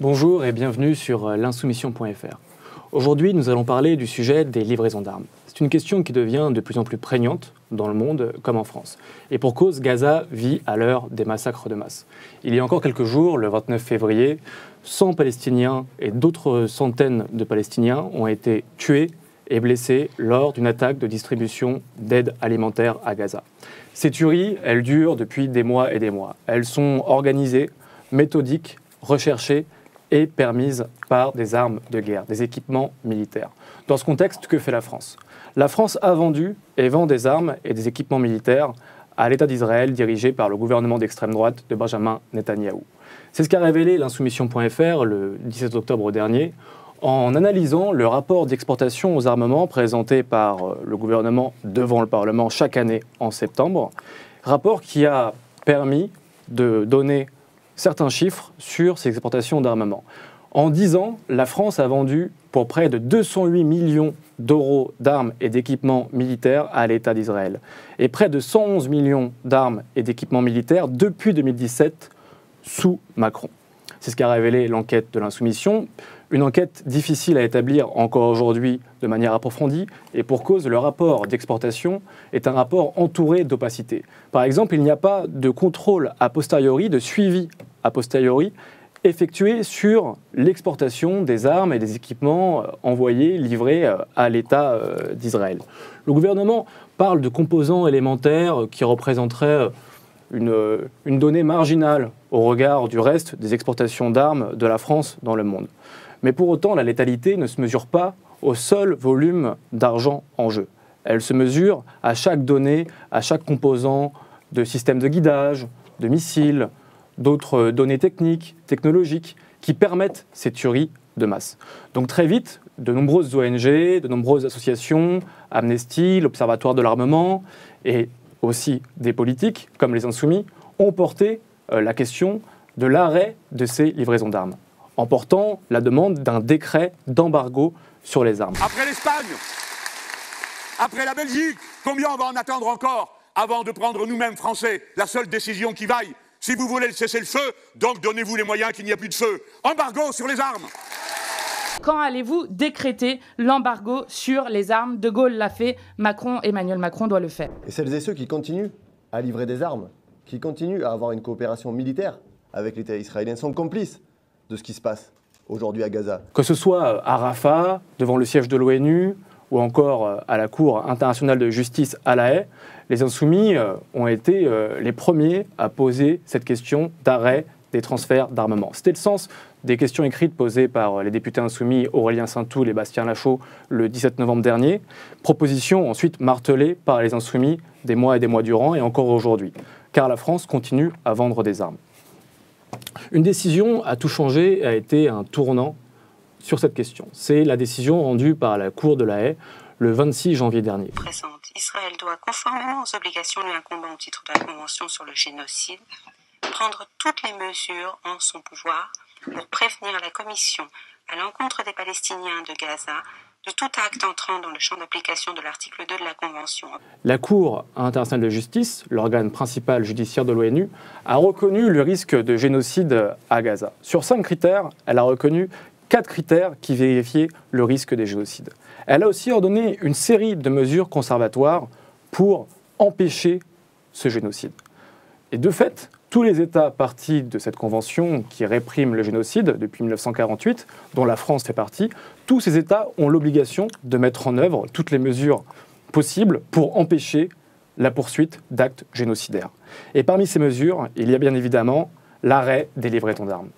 Bonjour et bienvenue sur l'insoumission.fr. Aujourd'hui, nous allons parler du sujet des livraisons d'armes. C'est une question qui devient de plus en plus prégnante dans le monde comme en France. Et pour cause, Gaza vit à l'heure des massacres de masse. Il y a encore quelques jours, le 29 février, 100 Palestiniens et d'autres centaines de Palestiniens ont été tués et blessés lors d'une attaque de distribution d'aide alimentaire à Gaza. Ces tueries, elles durent depuis des mois et des mois. Elles sont organisées, méthodiques, recherchées et permises par des armes de guerre, des équipements militaires. Dans ce contexte, que fait la France ? La France a vendu et vend des armes et des équipements militaires à l'État d'Israël dirigé par le gouvernement d'extrême droite de Benjamin Netanyahou. C'est ce qu'a révélé l'insoumission.fr le 17 octobre dernier en analysant le rapport d'exportation aux armements présenté par le gouvernement devant le Parlement chaque année en septembre, rapport qui a permis de donner certains chiffres sur ces exportations d'armement. En 10 ans, la France a vendu pour près de 208 millions d'euros d'armes et d'équipements militaires à l'État d'Israël. Et près de 111 millions d'armes et d'équipements militaires depuis 2017 sous Macron. C'est ce qu'a révélé l'enquête de l'Insoumission. Une enquête difficile à établir encore aujourd'hui de manière approfondie, et pour cause, le rapport d'exportation est un rapport entouré d'opacité. Par exemple, il n'y a pas de contrôle a posteriori, de suivi a posteriori, effectué sur l'exportation des armes et des équipements envoyés, livrés à l'État d'Israël. Le gouvernement parle de composants élémentaires qui représenteraient une donnée marginale au regard du reste des exportations d'armes de la France dans le monde. Mais pour autant, la létalité ne se mesure pas au seul volume d'argent en jeu. Elle se mesure à chaque donnée, à chaque composant de systèmes de guidage, de missiles, d'autres données techniques, technologiques, qui permettent ces tueries de masse. Donc très vite, de nombreuses ONG, de nombreuses associations, Amnesty, l'Observatoire de l'armement, et aussi des politiques, comme les Insoumis, ont porté la question de l'arrêt de ces livraisons d'armes, en portant la demande d'un décret d'embargo sur les armes. Après l'Espagne, après la Belgique, combien on va en attendre encore avant de prendre nous-mêmes, Français, la seule décision qui vaille? Si vous voulez le cessez-le-feu, donc donnez-vous les moyens qu'il n'y ait plus de feu. Embargo sur les armes. Quand allez-vous décréter l'embargo sur les armes? De Gaulle l'a fait, Emmanuel Macron doit le faire. Et celles et ceux qui continuent à livrer des armes, qui continuent à avoir une coopération militaire avec l'État israélien, sont complices de ce qui se passe aujourd'hui à Gaza. Que ce soit à Rafah, devant le siège de l'ONU, ou encore à la Cour internationale de justice à La Haye, les Insoumis ont été les premiers à poser cette question d'arrêt des transferts d'armement. C'était le sens des questions écrites posées par les députés insoumis Aurélien Saint-Toul et Bastien Lachaud le 17 novembre dernier, proposition ensuite martelée par les Insoumis des mois et des mois durant et encore aujourd'hui, car la France continue à vendre des armes. Une décision a tout changé et a été un tournant sur cette question. C'est la décision rendue par la Cour de La Haye le 26 janvier dernier. Israël doit, conformément aux obligations lui incombant au titre de la Convention sur le génocide, prendre toutes les mesures en son pouvoir pour prévenir la Commission à l'encontre des Palestiniens de Gaza de tout acte entrant dans le champ d'application de l'article 2 de la Convention. La Cour internationale de justice, l'organe principal judiciaire de l'ONU, a reconnu le risque de génocide à Gaza. Sur 5 critères, elle a reconnu 4 critères qui vérifiaient le risque des génocides. Elle a aussi ordonné une série de mesures conservatoires pour empêcher ce génocide. Et de fait, tous les États partis de cette convention qui réprime le génocide depuis 1948, dont la France fait partie, tous ces États ont l'obligation de mettre en œuvre toutes les mesures possibles pour empêcher la poursuite d'actes génocidaires. Et parmi ces mesures, il y a bien évidemment l'arrêt des livraisons d'armes.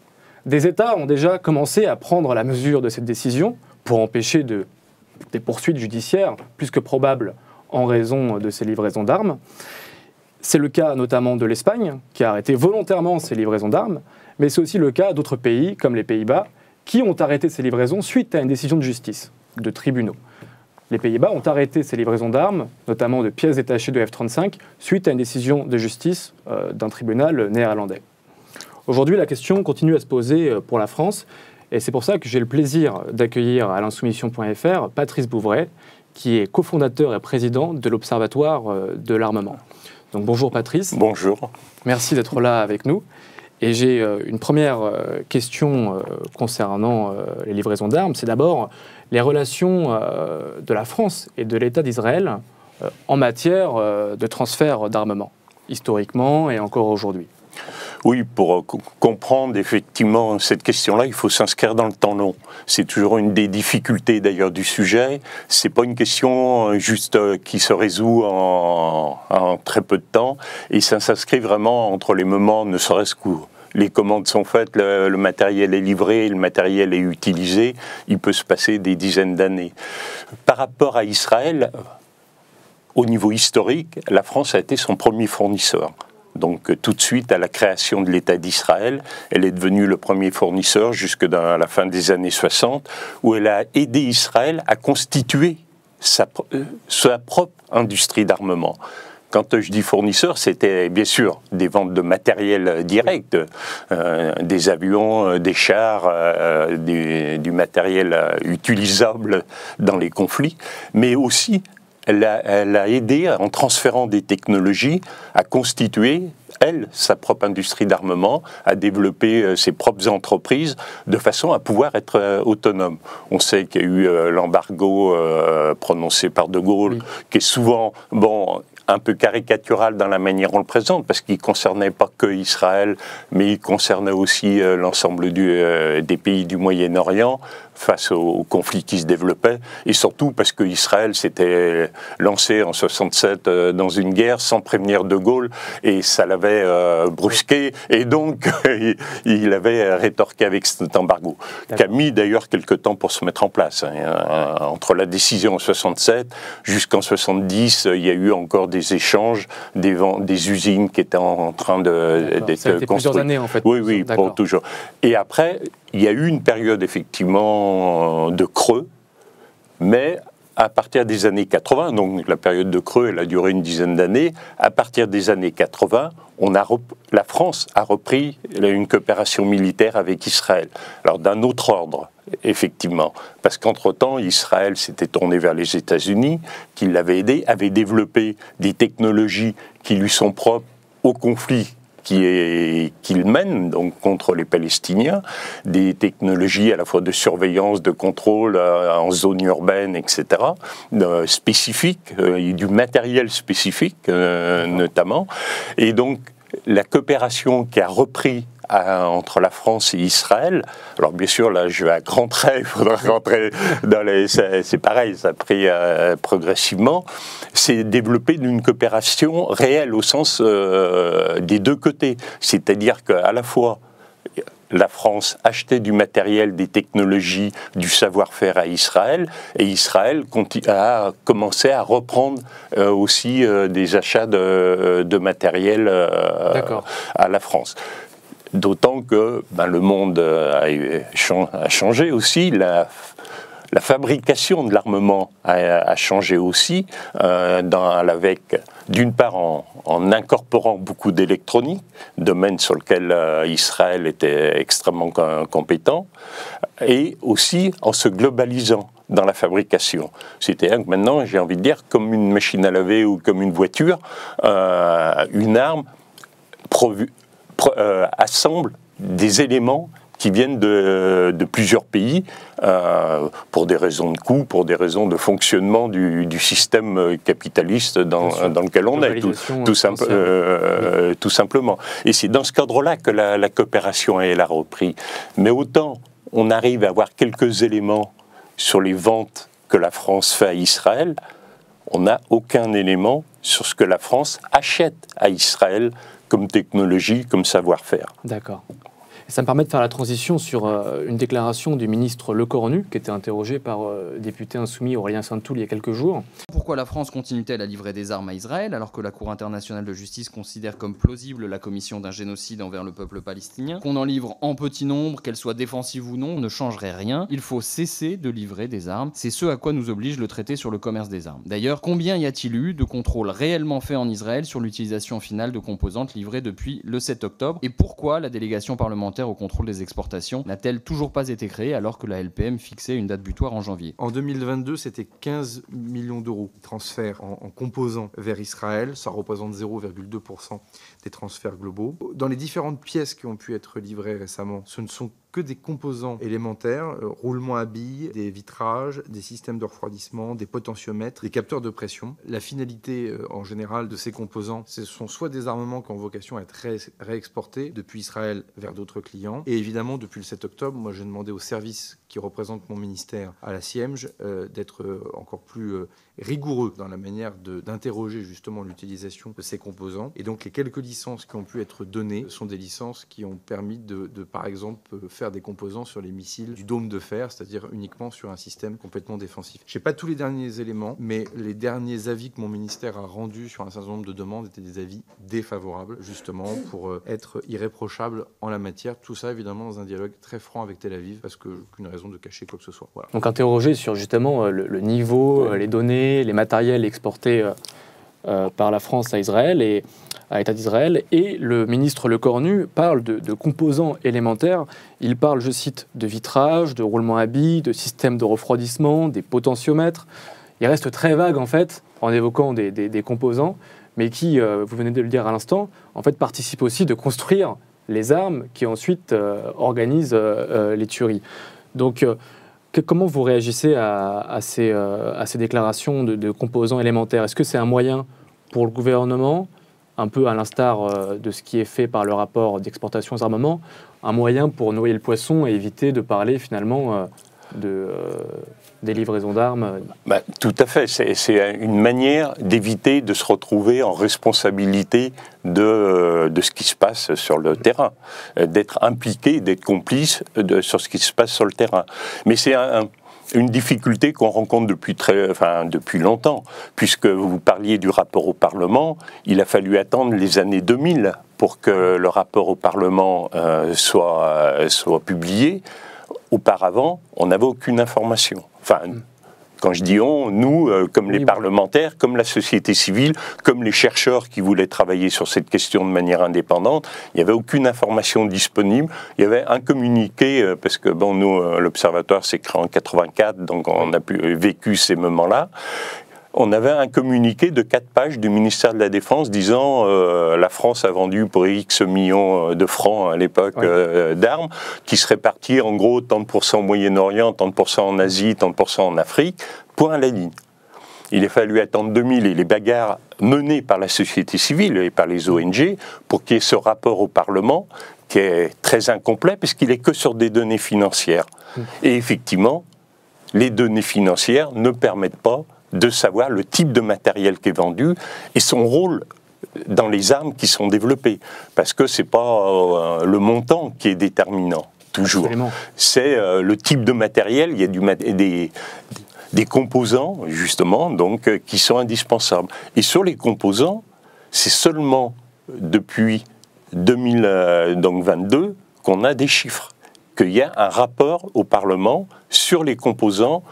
Des États ont déjà commencé à prendre la mesure de cette décision pour empêcher des poursuites judiciaires plus que probables en raison de ces livraisons d'armes. C'est le cas notamment de l'Espagne, qui a arrêté volontairement ces livraisons d'armes, mais c'est aussi le cas d'autres pays, comme les Pays-Bas, qui ont arrêté ces livraisons suite à une décision de justice, de tribunaux. Les Pays-Bas ont arrêté ces livraisons d'armes, notamment de pièces détachées de F-35, suite à une décision de justice d'un tribunal néerlandais. Aujourd'hui, la question continue à se poser pour la France, et c'est pour ça que j'ai le plaisir d'accueillir à l'insoumission.fr Patrice Bouvray, qui est cofondateur et président de l'Observatoire de l'armement. Donc bonjour Patrice. Bonjour. Merci d'être là avec nous. Et j'ai une première question concernant les livraisons d'armes. C'est d'abord les relations de la France et de l'État d'Israël en matière de transfert d'armement, historiquement et encore aujourd'hui. Oui, pour comprendre effectivement cette question-là, il faut s'inscrire dans le temps long. C'est toujours une des difficultés d'ailleurs du sujet. C'est pas une question juste qui se résout en très peu de temps, et ça s'inscrit vraiment entre les moments, ne serait-ce que les commandes sont faites, le matériel est livré, le matériel est utilisé. Il peut se passer des dizaines d'années. Par rapport à Israël, au niveau historique, la France a été son premier fournisseur. Donc tout de suite à la création de l'État d'Israël, elle est devenue le premier fournisseur jusque dans la fin des années 60, où elle a aidé Israël à constituer sa propre industrie d'armement. Quand je dis fournisseur, c'était bien sûr des ventes de matériel direct, des avions, des chars, du matériel utilisable dans les conflits, mais aussi elle a aidé, en transférant des technologies, à constituer, elle, sa propre industrie d'armement, à développer ses propres entreprises de façon à pouvoir être autonome. On sait qu'il y a eu l'embargo prononcé par De Gaulle, oui, qui est souvent, bon, un peu caricatural dans la manière dont on le présente, parce qu'il ne concernait pas que Israël, mais il concernait aussi l'ensemble des pays du Moyen-Orient, face aux conflits qui se développaient, et surtout parce qu'Israël s'était lancé en 67 dans une guerre sans prévenir De Gaulle, et ça l'avait brusqué, et donc il avait rétorqué avec cet embargo, qui a mis d'ailleurs quelques temps pour se mettre en place. Entre la décision en 67 jusqu'en 70, il y a eu encore des échanges, des usines qui étaient en train d'être construites. Plusieurs années en fait. Oui, oui, pour toujours. Et après, il y a eu une période effectivement de creux, mais à partir des années 80, donc la période de creux, elle a duré une dizaine d'années, à partir des années 80, la France a repris une coopération militaire avec Israël. Alors d'un autre ordre, effectivement, parce qu'entre-temps, Israël s'était tourné vers les États-Unis, qui l'avaient aidé, avait développé des technologies qui lui sont propres au conflit qu'il mène donc contre les Palestiniens, des technologies à la fois de surveillance, de contrôle en zone urbaine, etc., spécifiques, du matériel spécifique notamment. Et donc la coopération qui a repris entre la France et Israël, alors bien sûr là je vais à grands traits, il faudra rentrer dans les... C'est pareil, ça a pris progressivement, c'est développé d'une coopération réelle au sens des deux côtés, c'est-à-dire qu'à la fois la France achetait du matériel, des technologies, du savoir-faire à Israël, et Israël a commencé à reprendre aussi des achats de matériel à la France. D'autant que le monde a changé aussi, la fabrication de l'armement a changé aussi, avec d'une part en incorporant beaucoup d'électronique, domaine sur lequel Israël était extrêmement compétent, et aussi en se globalisant dans la fabrication. C'est-à-dire que maintenant, j'ai envie de dire, comme une machine à laver ou comme une voiture, une arme assemble des éléments qui viennent de plusieurs pays pour des raisons de coût, pour des raisons de fonctionnement du système capitaliste dans lequel on est, tout simplement. Et c'est dans ce cadre-là que la coopération elle a repris. Mais autant on arrive à avoir quelques éléments sur les ventes que la France fait à Israël, on n'a aucun élément sur ce que la France achète à Israël comme technologie, comme savoir-faire. D'accord. Ça me permet de faire la transition sur une déclaration du ministre Lecornu, qui était interrogé par député insoumis Aurélien Sainte-Toul il y a quelques jours. Pourquoi la France continue-t-elle à livrer des armes à Israël alors que la Cour internationale de justice considère comme plausible la commission d'un génocide envers le peuple palestinien? Qu'on en livre en petit nombre, qu'elle soit défensive ou non, ne changerait rien. Il faut cesser de livrer des armes. C'est ce à quoi nous oblige le traité sur le commerce des armes. D'ailleurs, combien y a-t-il eu de contrôles réellement faits en Israël sur l'utilisation finale de composantes livrées depuis le 7 octobre? Et pourquoi la délégation parlementaire parlementaire au contrôle des exportations n'a-t-elle toujours pas été créée alors que la LPM fixait une date butoir en janvier? En 2022, c'était 15 millions d'euros de transferts en composants vers Israël. Ça représente 0,2% des transferts globaux. Dans les différentes pièces qui ont pu être livrées récemment, ce ne sont que des composants élémentaires, roulements à billes, des vitrages, des systèmes de refroidissement, des potentiomètres, des capteurs de pression. La finalité en général de ces composants, ce sont soit des armements qui ont vocation à être réexportés depuis Israël vers d'autres clients. Et évidemment, depuis le 7 octobre, moi j'ai demandé au service qui représente mon ministère à la Siemge d'être encore plus rigoureux dans la manière d'interroger justement l'utilisation de ces composants. Et donc les quelques licences qui ont pu être données sont des licences qui ont permis de par exemple, faire des composants sur les missiles du dôme de fer, c'est-à-dire uniquement sur un système complètement défensif. Je n'ai pas tous les derniers éléments, mais les derniers avis que mon ministère a rendus sur un certain nombre de demandes étaient des avis défavorables, justement, pour être irréprochable en la matière. Tout ça, évidemment, dans un dialogue très franc avec Tel Aviv, parce qu'aucune raison de cacher quoi que ce soit. Voilà. Donc interroger sur justement le niveau, les données, les matériels exportés par la France à Israël et à l'État d'Israël, et le ministre Lecornu parle de composants élémentaires. Il parle, je cite, de vitrage, de roulement à billes, de systèmes de refroidissement, des potentiomètres. Il reste très vague en fait, en évoquant des composants, mais qui, vous venez de le dire à l'instant, en fait participent aussi de construire les armes qui ensuite organisent les tueries. Donc, comment vous réagissez à ces déclarations de composants élémentaires? Est-ce que c'est un moyen pour le gouvernement, un peu à l'instar de ce qui est fait par le rapport d'exportation aux armements, un moyen pour noyer le poisson et éviter de parler finalement des livraisons d'armes? Tout à fait. C'est une manière d'éviter de se retrouver en responsabilité de ce qui se passe sur le terrain, d'être impliqué, d'être complice sur ce qui se passe sur le terrain. Mais c'est une difficulté qu'on rencontre depuis longtemps, puisque vous parliez du rapport au Parlement. Il a fallu attendre les années 2000 pour que le rapport au Parlement soit publié. Auparavant, on n'avait aucune information. Enfin, quand je dis on, nous, comme les parlementaires, comme la société civile, comme les chercheurs qui voulaient travailler sur cette question de manière indépendante, il n'y avait aucune information disponible. Il y avait un communiqué, parce que bon, nous, l'Observatoire s'est créé en 84, donc on a vécu ces moments-là. On avait un communiqué de 4 pages du ministère de la Défense disant la France a vendu pour X millions de francs à l'époque d'armes, qui se réparties en gros 30% au Moyen-Orient, 30% en Asie, 30% en Afrique, point à la ligne. Il a fallu attendre 2000 et les bagarres menées par la société civile et par les ONG pour qu'il y ait ce rapport au Parlement qui est très incomplet puisqu'il n'est que sur des données financières. Et effectivement, les données financières ne permettent pas de savoir le type de matériel qui est vendu et son rôle dans les armes qui sont développées. Parce que ce n'est pas le montant qui est déterminant, toujours. Absolument. C'est le type de matériel, il y a des composants, justement, donc, qui sont indispensables. Et sur les composants, c'est seulement depuis 2022 qu'on a des chiffres, qu'il y a un rapport au Parlement sur les composants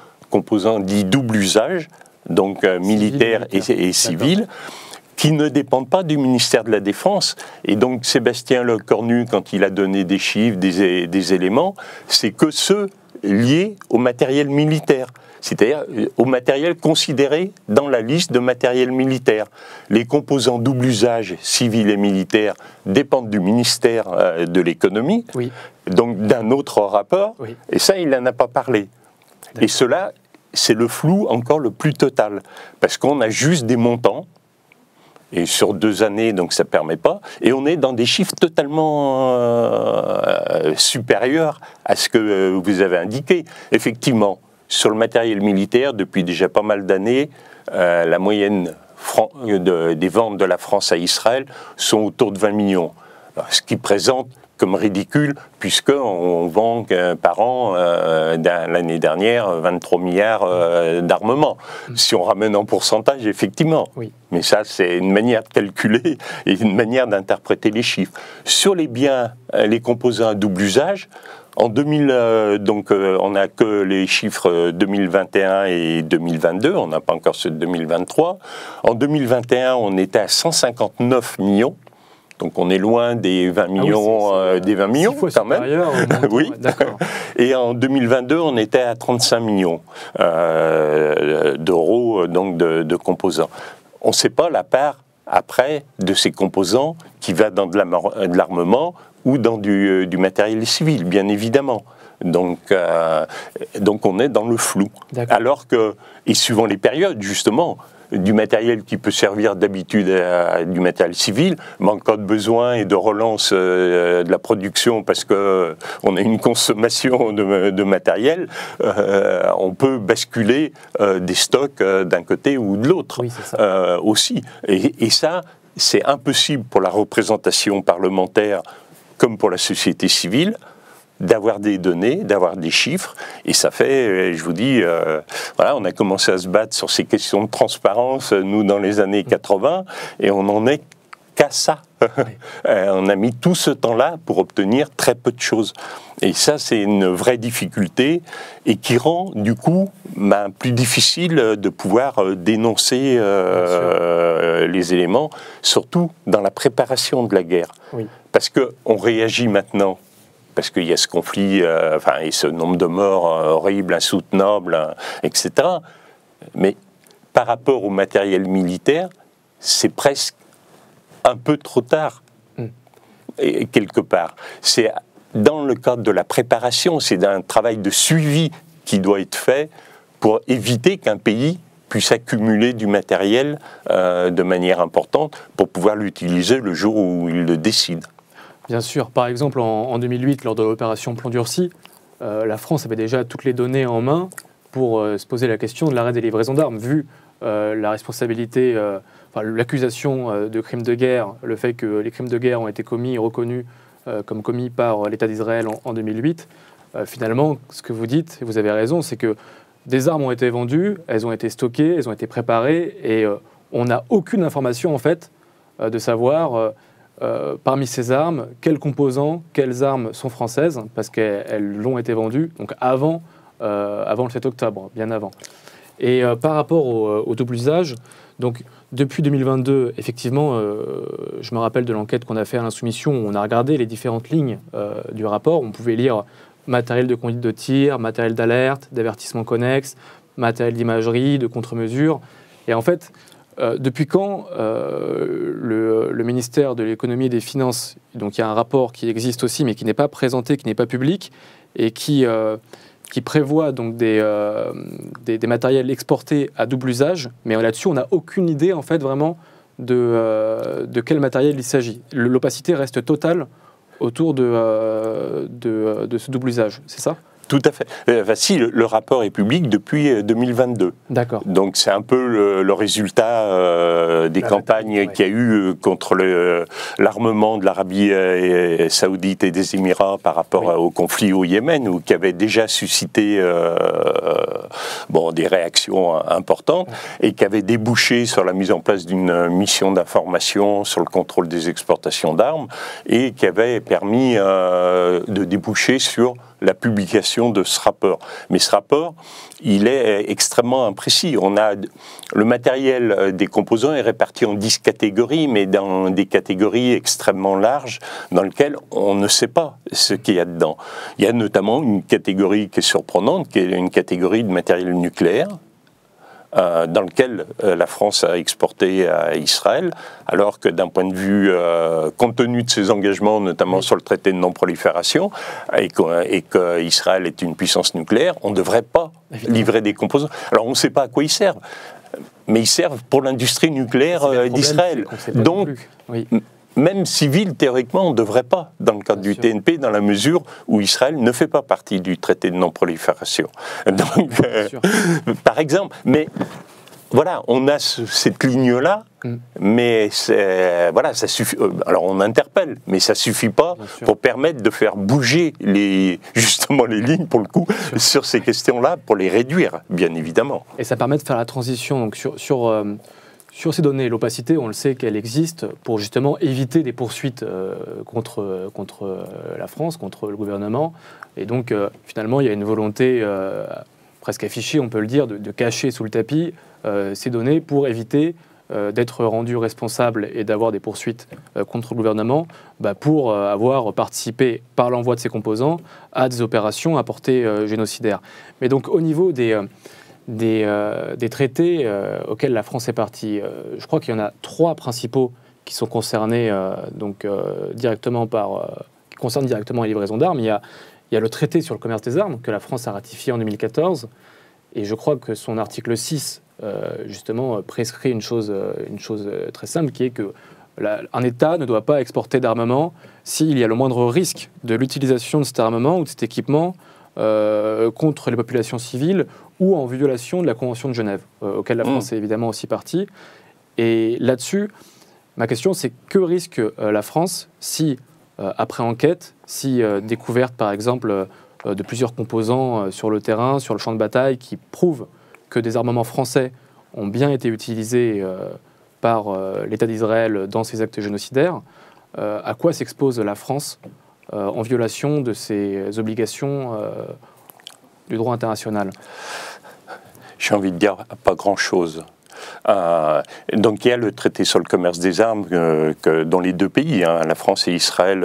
dits double usage, donc militaires et civils, qui ne dépendent pas du ministère de la Défense. Et donc Sébastien Lecornu, quand il a donné des chiffres, des éléments, c'est que ceux liés au matériel militaire, c'est-à-dire au matériel considéré dans la liste de matériel militaire. Les composants double usage, civils et militaires, dépendent du ministère de l'économie, donc d'un autre rapport, et ça, il n'en a pas parlé. Et cela, c'est le flou encore le plus total, parce qu'on a juste des montants, et sur 2 années, donc ça ne permet pas, et on est dans des chiffres totalement supérieurs à ce que vous avez indiqué. Effectivement, sur le matériel militaire, depuis déjà pas mal d'années, la moyenne des ventes de la France à Israël sont autour de 20 millions, ce qui présente comme ridicule, puisqu'on vend par an, l'année dernière, 23 milliards d'armements. Si on ramène en pourcentage, effectivement. Oui. Mais ça, c'est une manière de calculer et une manière d'interpréter les chiffres. Sur les biens, les composants à double usage, en 2000, donc on n'a que les chiffres 2021 et 2022, on n'a pas encore ceux de 2023. En 2021, on était à 159 millions Donc on est loin des 20 millions, des 20 millions quand même. Oui. Et en 2022, on était à 35 millions d'euros donc de composants. On ne sait pas la part après de ces composants qui va dans de l'armement ou dans du matériel civil, bien évidemment. Donc on est dans le flou. Alors que, et suivant les périodes justement, du matériel qui peut servir d'habitude à du matériel civil, mais en cas de besoin et de relance de la production parce qu'on a une consommation de matériel, on peut basculer des stocks d'un côté ou de l'autre aussi. Et ça, c'est impossible pour la représentation parlementaire comme pour la société civile, d'avoir des données, d'avoir des chiffres, et ça fait, je vous dis, voilà, on a commencé à se battre sur ces questions de transparence, nous, dans les années 80, et on n'en est qu'à ça. On a mis tout ce temps-là pour obtenir très peu de choses. Et ça, c'est une vraie difficulté, et qui rend, du coup, plus difficile de pouvoir dénoncer les éléments, surtout dans la préparation de la guerre. Parce qu'on réagit maintenant, parce qu'il y a ce conflit, et ce nombre de morts horrible, insoutenable, etc. Mais par rapport au matériel militaire, c'est presque un peu trop tard, et quelque part. C'est dans le cadre de la préparation, c'est un travail de suivi qui doit être fait pour éviter qu'un pays puisse accumuler du matériel de manière importante pour pouvoir l'utiliser le jour où il le décide. Bien sûr. Par exemple, en 2008, lors de l'opération Plomb Durci, la France avait déjà toutes les données en main pour se poser la question de l'arrêt des livraisons d'armes, vu la responsabilité, l'accusation de crimes de guerre, le fait que les crimes de guerre ont été commis et reconnus comme commis par l'État d'Israël en 2008. Finalement, ce que vous dites, et vous avez raison, c'est que des armes ont été vendues, elles ont été stockées, elles ont été préparées, et on n'a aucune information, en fait, de savoir... parmi ces armes, quels composants, quelles armes sont françaises, parce qu'elles ont été vendues, donc avant le 7 octobre, bien avant. Et par rapport au double usage, donc depuis 2022, effectivement, je me rappelle de l'enquête qu'on a fait à l'Insoumission, où on a regardé les différentes lignes du rapport, on pouvait lire matériel de conduite de tir, matériel d'alerte, d'avertissement connexe, matériel d'imagerie, de contre-mesure, et en fait... depuis quand le ministère de l'économie et des finances, donc il y a un rapport qui existe aussi, mais qui n'est pas présenté, qui n'est pas public, et qui prévoit donc des matériels exportés à double usage, mais là-dessus on n'a aucune idée en fait vraiment de quel matériel il s'agit. L'opacité reste totale autour de ce double usage, c'est ça ? Tout à fait. Si, le rapport est public depuis 2022. D'accord. Donc c'est un peu le résultat des campagnes qu'il y a eu contre l'armement de l'Arabie saoudite et des Émirats par rapport au conflit au Yémen, qui avait déjà suscité des réactions importantes et qui avait débouché sur la mise en place d'une mission d'information sur le contrôle des exportations d'armes et qui avait permis de déboucher sur la publication de ce rapport. Mais ce rapport, il est extrêmement imprécis. On a le matériel des composants est réparti en 10 catégories, mais dans des catégories extrêmement larges, dans lesquelles on ne sait pas ce qu'il y a dedans. Il y a notamment une catégorie qui est surprenante, qui est une catégorie de matériel nucléaire, dans lequel la France a exporté à Israël, alors que d'un point de vue, compte tenu de ses engagements, notamment sur le traité de non-prolifération, et qu'Israël est une puissance nucléaire, on ne devrait pas livrer des composants. Alors on ne sait pas à quoi ils servent, mais ils servent pour l'industrie nucléaire d'Israël. Donc, même civil, théoriquement, on ne devrait pas, dans le cadre du TNP, dans la mesure où Israël ne fait pas partie du traité de non-prolifération. Donc, par exemple, mais voilà, on a cette ligne-là, mais ça suffit. Alors on interpelle, mais ça suffit pas pour permettre de faire bouger justement les lignes, pour le coup, sur ces questions-là, pour les réduire, bien évidemment. Et ça permet de faire la transition donc, sur ces données, l'opacité, on le sait qu'elle existe pour justement éviter des poursuites contre la France, contre le gouvernement. Et donc, finalement, il y a une volonté presque affichée, on peut le dire, de cacher sous le tapis ces données pour éviter d'être rendu responsable et d'avoir des poursuites contre le gouvernement pour avoir participé par l'envoi de ses composants à des opérations à portée génocidaire. Mais donc au niveau des traités auxquels la France est partie, je crois qu'il y en a 3 principaux qui sont concernés qui concernent directement les livraisons d'armes. Il y a le traité sur le commerce des armes que la France a ratifié en 2014 et je crois que son article 6 justement prescrit une chose très simple qui est que un État ne doit pas exporter d'armement s'il y a le moindre risque de l'utilisation de cet armement ou de cet équipement contre les populations civiles ou en violation de la Convention de Genève, auquel la France est évidemment aussi partie. Et là-dessus, ma question, c'est que risque la France si, après enquête, si découverte par exemple de plusieurs composants sur le terrain, sur le champ de bataille, qui prouvent que des armements français ont bien été utilisés par l'État d'Israël dans ses actes génocidaires, à quoi s'expose la France en violation de ses obligations du droit international? J'ai envie de dire pas grand-chose. Donc il y a le traité sur le commerce des armes dont les 2 pays, la France et Israël,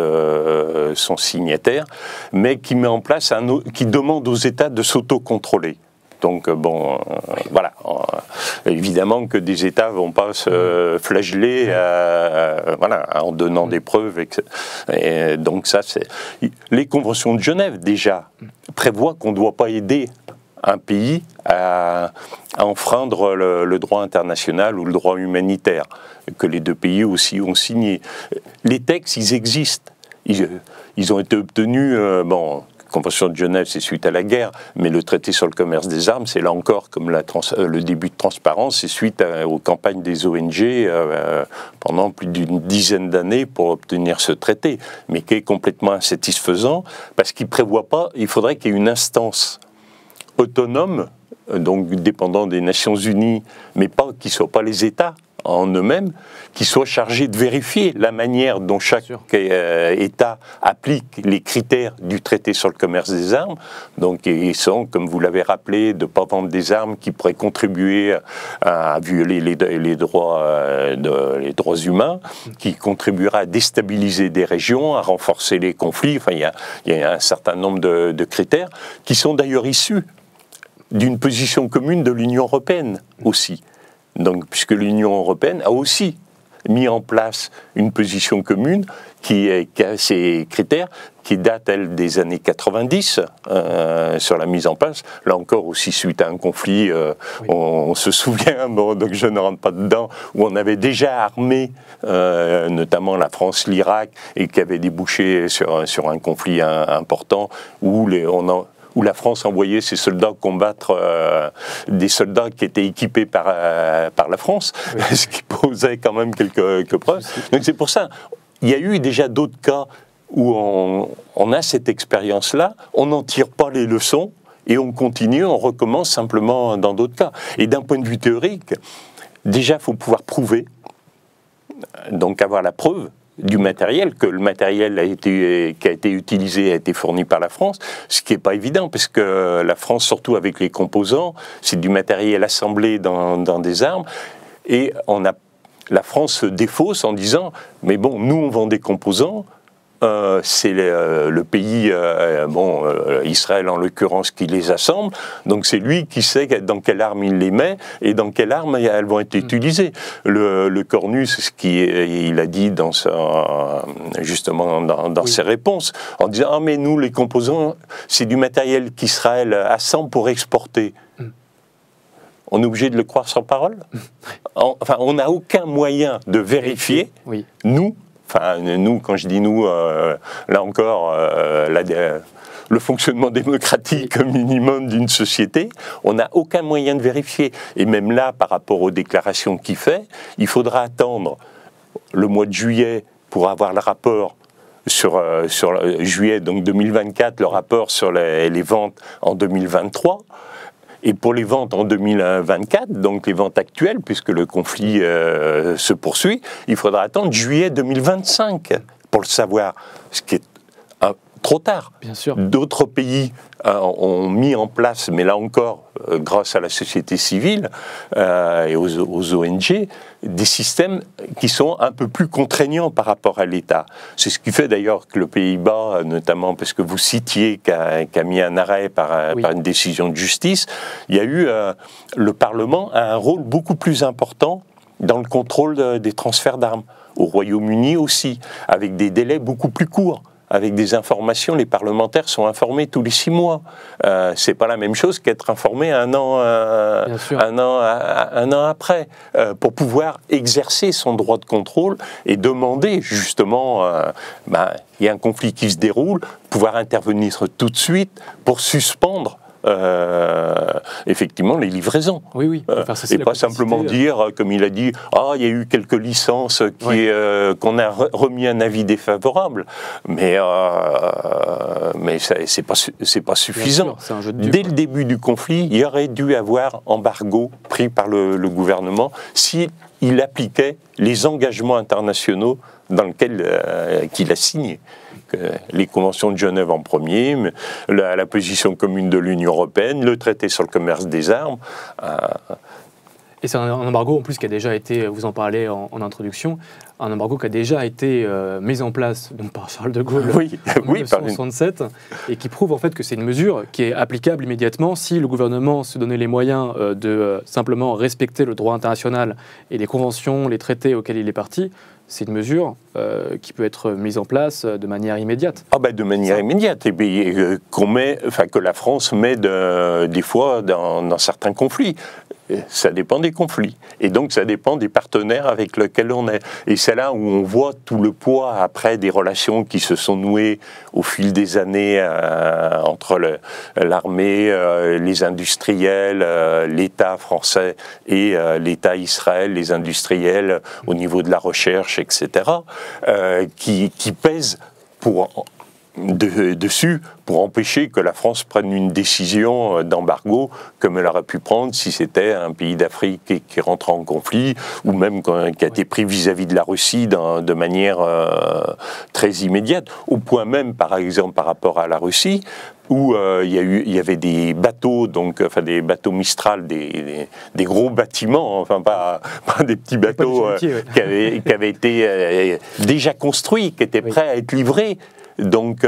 sont signataires, mais qui met en place qui demande aux États de s'autocontrôler. Donc voilà, évidemment que des États ne vont pas se flageller en donnant des preuves. Et donc ça, les conventions de Genève déjà prévoient qu'on ne doit pas aider un pays à enfreindre le droit international ou le droit humanitaire, que les 2 pays aussi ont signé. Les textes, ils existent. Ils ont été obtenus, la Convention de Genève, c'est suite à la guerre, mais le traité sur le commerce des armes, c'est là encore comme le début de transparence, c'est suite aux campagnes des ONG pendant plus d'une dizaine d'années pour obtenir ce traité, mais qui est complètement insatisfaisant, parce qu'il ne prévoit pas, il faudrait qu'il y ait une instance autonome, donc dépendant des Nations Unies, mais pas qui ne soient pas les États en eux-mêmes, qui soient chargés de vérifier la manière dont chaque État applique les critères du traité sur le commerce des armes. Donc ils sont, comme vous l'avez rappelé, de ne pas vendre des armes qui pourraient contribuer à violer les droits humains, qui contribueraient à déstabiliser des régions, à renforcer les conflits. Enfin, il y a un certain nombre de critères qui sont d'ailleurs issus d'une position commune de l'Union européenne aussi. Donc, puisque l'Union européenne a aussi mis en place une position commune qui a ces critères, qui datent, elle, des années 90, sur la mise en place. Là encore, aussi suite à un conflit, on se souvient, donc je ne rentre pas dedans, où on avait déjà armé, notamment la France, l'Irak, et qui avait débouché sur un conflit important, où la France envoyait ses soldats combattre des soldats qui étaient équipés par la France, ce qui posait quand même quelques preuves. Donc c'est pour ça, il y a eu déjà d'autres cas où on a cette expérience-là, on n'en tire pas les leçons, et on continue, on recommence simplement dans d'autres cas. Et d'un point de vue théorique, déjà il faut pouvoir prouver, donc avoir la preuve du matériel, que le matériel qui a été utilisé a été fourni par la France, ce qui n'est pas évident, parce que la France, surtout avec les composants, c'est du matériel assemblé dans des armes, et la France se défausse en disant « mais bon, nous on vend des composants », c'est le pays, Israël en l'occurrence, qui les assemble, donc c'est lui qui sait dans quelle arme il les met et dans quelle arme elles vont être utilisées. Le Cornu, c'est ce qu'il a dit justement dans ses réponses, en disant « ah mais nous les composants, c'est du matériel qu'Israël assemble pour exporter ». On est obligé de le croire sans parole. Enfin, on n'a aucun moyen de vérifier, nous, quand je dis nous, là encore, le fonctionnement démocratique minimum d'une société, on n'a aucun moyen de vérifier. Et même là, par rapport aux déclarations qu'il fait, il faudra attendre le mois de juillet pour avoir le rapport sur juillet donc 2024, le rapport sur les ventes en 2023. Et pour les ventes en 2024, donc les ventes actuelles, puisque le conflit se poursuit, il faudra attendre juillet 2025 pour le savoir, ce qui est trop tard. Bien sûr. D'autres pays ont mis en place, mais là encore, grâce à la société civile et aux ONG, des systèmes qui sont un peu plus contraignants par rapport à l'État. C'est ce qui fait d'ailleurs que le Pays-Bas, notamment parce que vous citiez qu'a mis un arrêt par une décision de justice, il y a eu le Parlement a un rôle beaucoup plus important dans le contrôle des transferts d'armes. Au Royaume-Uni aussi, avec des délais beaucoup plus courts. Avec des informations, les parlementaires sont informés tous les 6 mois. C'est pas la même chose qu'être informé un an après, pour pouvoir exercer son droit de contrôle et demander justement, il y a un conflit qui se déroule, pouvoir intervenir tout de suite pour suspendre effectivement les livraisons. Oui. Et pas simplement dire, comme il a dit, il y a eu quelques licences qu'on a remis un avis défavorable, mais c'est pas suffisant. Sûr, dès le début du conflit, il y aurait dû avoir embargo pris par le gouvernement s'il appliquait les engagements internationaux dans lesquels qu'il a signé. Les conventions de Genève en premier, la position commune de l'Union européenne, le traité sur le commerce des armes. Et c'est un embargo en plus qui a déjà été, vous en parlez en introduction, un embargo qui a déjà été mis en place donc, par Charles de Gaulle en 1967 et qui prouve en fait que c'est une mesure qui est applicable immédiatement si le gouvernement se donnait les moyens de simplement respecter le droit international et les conventions, les traités auxquels il est parti. C'est une mesure qui peut être mise en place de manière immédiate. De manière immédiate, et puis que la France met des fois dans certains conflits. Ça dépend des conflits. Et donc, ça dépend des partenaires avec lesquels on est. Et c'est là où on voit tout le poids, après, des relations qui se sont nouées au fil des années entre l'armée, les industriels, l'État français et l'État Israël, les industriels au niveau de la recherche, etc., qui pèsent dessus pour empêcher que la France prenne une décision d'embargo comme elle aurait pu prendre si c'était un pays d'Afrique qui rentre en conflit ou même qui a été pris vis-à-vis de la Russie de manière très immédiate. Au point même, par exemple, par rapport à la Russie, où il y avait des bateaux, des bateaux Mistral, des gros bâtiments, pas des petits bateaux qui avaient été déjà construits, qui étaient prêts à être livrés. Donc,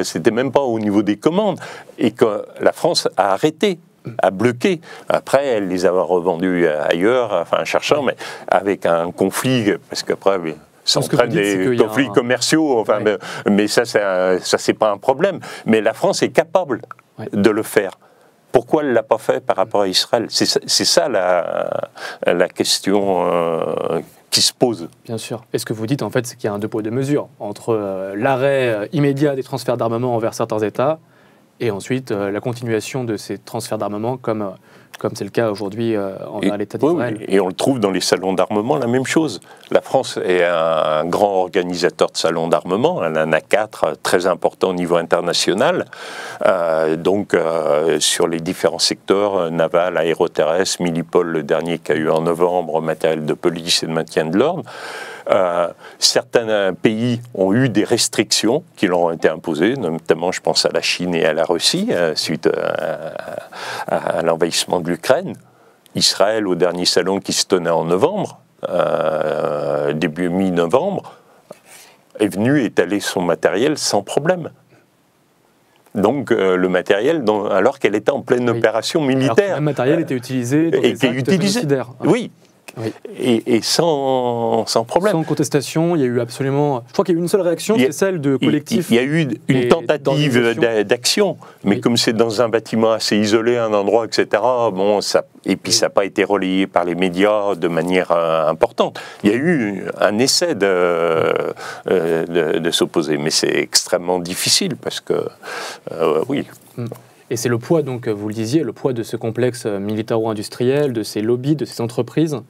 c'était même pas au niveau des commandes. Et que la France a arrêté, a bloqué. Après, elle les a revendus ailleurs, cherchant, mais avec un conflit, parce qu'après, ça entraîne des conflits commerciaux, mais ça c'est pas un problème. Mais la France est capable de le faire. Pourquoi elle ne l'a pas fait par rapport à Israël ? C'est ça la question qui se pose. Bien sûr. Et ce que vous dites, en fait, c'est qu'il y a un deux poids deux mesures entre l'arrêt immédiat des transferts d'armement envers certains États et ensuite la continuation de ces transferts d'armement comme c'est le cas aujourd'hui envers l'État d'Israël. Et on le trouve dans les salons d'armement, la même chose. La France est un grand organisateur de salons d'armement, elle en a 4 très importants au niveau international, sur les différents secteurs, naval, aéroterrestre, Milipol, le dernier qu'il y a eu en novembre, matériel de police et de maintien de l'ordre. Certains pays ont eu des restrictions qui leur ont été imposées, notamment je pense à la Chine et à la Russie suite à l'envahissement de l'Ukraine. Israël, au dernier salon qui se tenait en novembre, début mi-novembre, est venu étaler son matériel sans problème. Donc le matériel, alors qu'elle était en pleine opération militaire. Alors, le matériel était utilisé dans des actes génocidaires. Oui. Et sans problème. Sans contestation, il y a eu absolument... Je crois qu'il y a eu une seule réaction, c'est celle de collectifs. Il y a eu une tentative d'action, mais comme c'est dans un bâtiment assez isolé, un endroit, etc., et puis ça n'a pas été relayé par les médias de manière importante. Il y a eu un essai de s'opposer, mais c'est extrêmement difficile, parce que, oui... Et c'est le poids, donc, vous le disiez, le poids de ce complexe militaro-industriel, de ces lobbies, de ces entreprises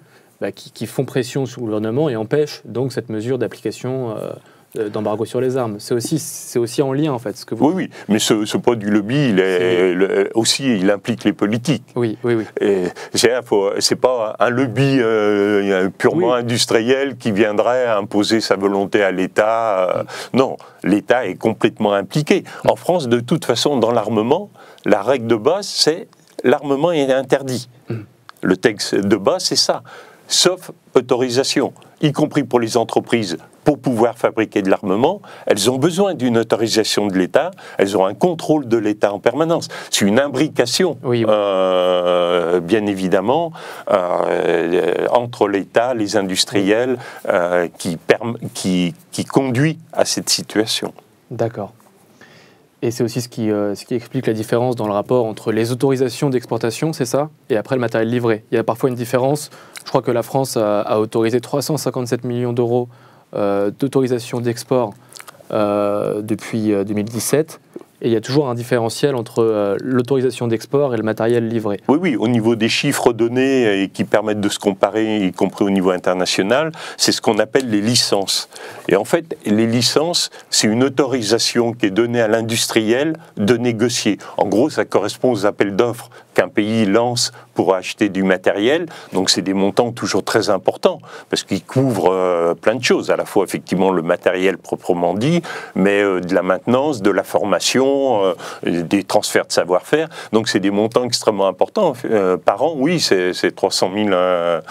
qui font pression sur le gouvernement et empêchent donc cette mesure d'application d'embargo sur les armes. C'est aussi en lien, en fait, ce que vous... Oui, mais ce pas du lobby, aussi, il implique les politiques. Oui. C'est pas un lobby purement industriel qui viendrait imposer sa volonté à l'État. Non, l'État est complètement impliqué. En France, de toute façon, dans l'armement, la règle de base, c'est l'armement est interdit. Le texte de base, c'est ça. Sauf autorisation, y compris pour les entreprises, pour pouvoir fabriquer de l'armement, elles ont besoin d'une autorisation de l'État, elles ont un contrôle de l'État en permanence. C'est une imbrication, bien évidemment, entre l'État, les industriels, qui conduit à cette situation. D'accord. Et c'est aussi ce qui explique la différence dans le rapport entre les autorisations d'exportation, c'est ça, et après le matériel livré. Il y a parfois une différence. Je crois que la France a autorisé 357 millions d'euros d'autorisation d'export depuis 2017. Et il y a toujours un différentiel entre l'autorisation d'export et le matériel livré. Oui, au niveau des chiffres donnés et qui permettent de se comparer, y compris au niveau international, c'est ce qu'on appelle les licences. Et en fait, les licences, c'est une autorisation qui est donnée à l'industriel de négocier. En gros, ça correspond aux appels d'offres qu'un pays lance pour acheter du matériel. Donc c'est des montants toujours très importants, parce qu'ils couvrent plein de choses, à la fois effectivement le matériel proprement dit, mais de la maintenance, de la formation, des transferts de savoir-faire. Donc c'est des montants extrêmement importants. Par an, oui, c'est 300 millions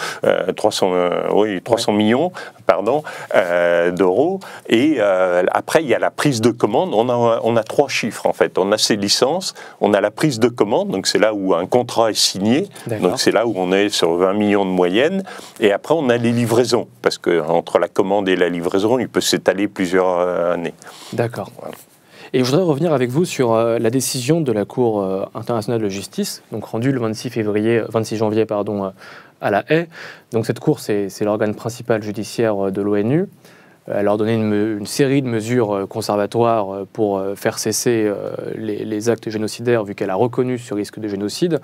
d'euros. Et après, il y a la prise de commande. On a 3 chiffres, en fait. On a ces licences, on a la prise de commande, donc c'est là où un contrat est signé. Donc c'est là où on est sur 20 millions de moyenne. Et après, on a les livraisons, parce qu'entre la commande et la livraison, il peut s'étaler plusieurs années. D'accord. Voilà. Et je voudrais revenir avec vous sur la décision de la Cour internationale de justice, donc rendue le 26 janvier à La Haye. Donc cette Cour, c'est l'organe principal judiciaire de l'ONU. Elle a ordonné une série de mesures conservatoires pour faire cesser les actes génocidaires, vu qu'elle a reconnu ce risque de génocide.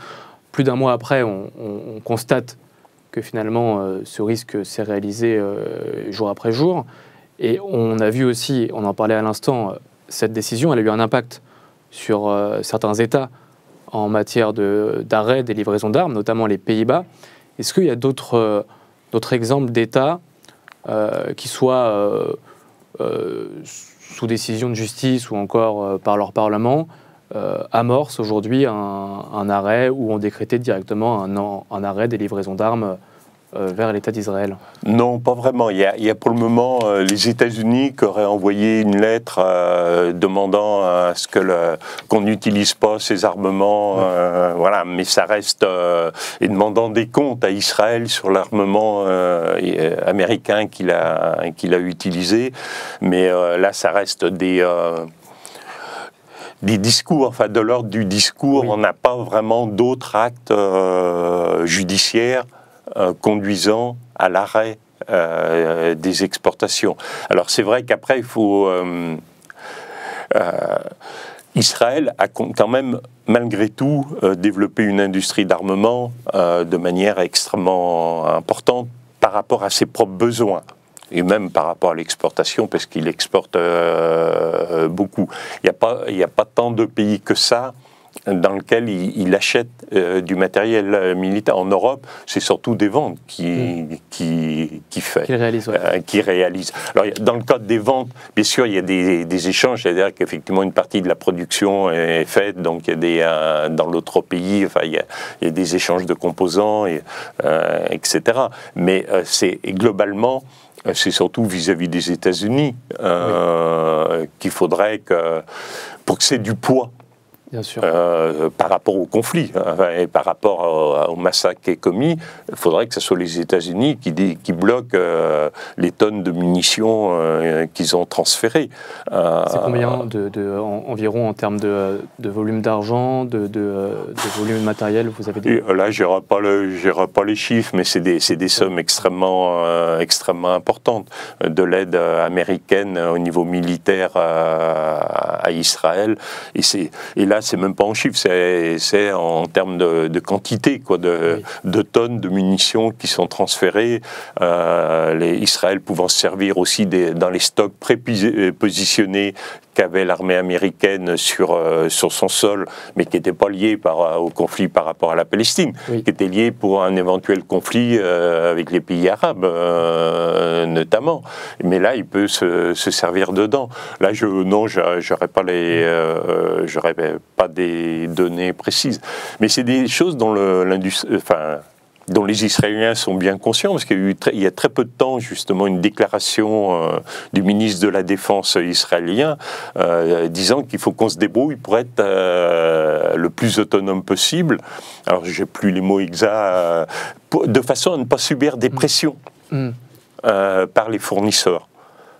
Plus d'un mois après, on constate que finalement ce risque s'est réalisé jour après jour. Et on a vu aussi, on en parlait à l'instant, cette décision, elle a eu un impact sur certains États en matière d'arrêt des livraisons d'armes, notamment les Pays-Bas. Est-ce qu'il y a d'autres exemples d'États qui soient sous décision de justice ou encore par leur Parlement amorcent aujourd'hui un arrêt ou ont décrété directement un arrêt des livraisons d'armes vers l'État d'Israël? Non, pas vraiment. Il y a pour le moment les États-Unis qui auraient envoyé une lettre demandant à ce qu'on n'utilise pas ces armements, voilà, mais ça reste et demandant des comptes à Israël sur l'armement américain qu'il a utilisé. Mais là, ça reste des discours, enfin de l'ordre du discours. On n'a pas vraiment d'autres actes judiciaires conduisant à l'arrêt des exportations. Alors c'est vrai qu'après il faut... Israël a quand même, malgré tout, développé une industrie d'armement de manière extrêmement importante par rapport à ses propres besoins. Et même par rapport à l'exportation, parce qu'il exporte beaucoup. Il n'y a pas tant de pays que ça dans lequel il achète du matériel militaire. En Europe, c'est surtout des ventes qui réalise. Alors, dans le cadre des ventes, bien sûr, il y a des échanges, c'est-à-dire qu'effectivement, une partie de la production est faite, donc il y a dans l'autre pays, enfin, il y a des échanges de composants, etc. Mais c'est globalement... C'est surtout vis-à-vis des États-Unis qu'il faudrait pour que c'est du poids. Bien sûr. Par rapport au conflit et par rapport au massacre qui est commis, il faudrait que ce soit les États-Unis qui bloquent les tonnes de munitions qu'ils ont transférées. C'est combien environ en termes de volume d'argent, de volume matériel, vous avez dit? Là, je n'irai pas les chiffres, mais c'est des sommes extrêmement importantes de l'aide américaine au niveau militaire à Israël. Et là, là, c'est même pas en chiffres, c'est en termes de quantité, quoi, de tonnes de munitions qui sont transférées. Israël pouvant se servir aussi dans les stocks prépositionnés qu'avait l'armée américaine sur son sol, mais qui n'étaient pas liés au conflit par rapport à la Palestine, qui étaient liés pour un éventuel conflit avec les pays arabes, notamment. Mais là, il peut se servir dedans. Là, j'aurais pas des données précises. Mais c'est des choses dont dont les Israéliens sont bien conscients, parce qu'il y a très peu de temps, justement, une déclaration du ministre de la Défense israélien disant qu'il faut qu'on se débrouille pour être le plus autonome possible. Alors, j'ai plus les mots exacts, de façon à ne pas subir des pressions par les fournisseurs.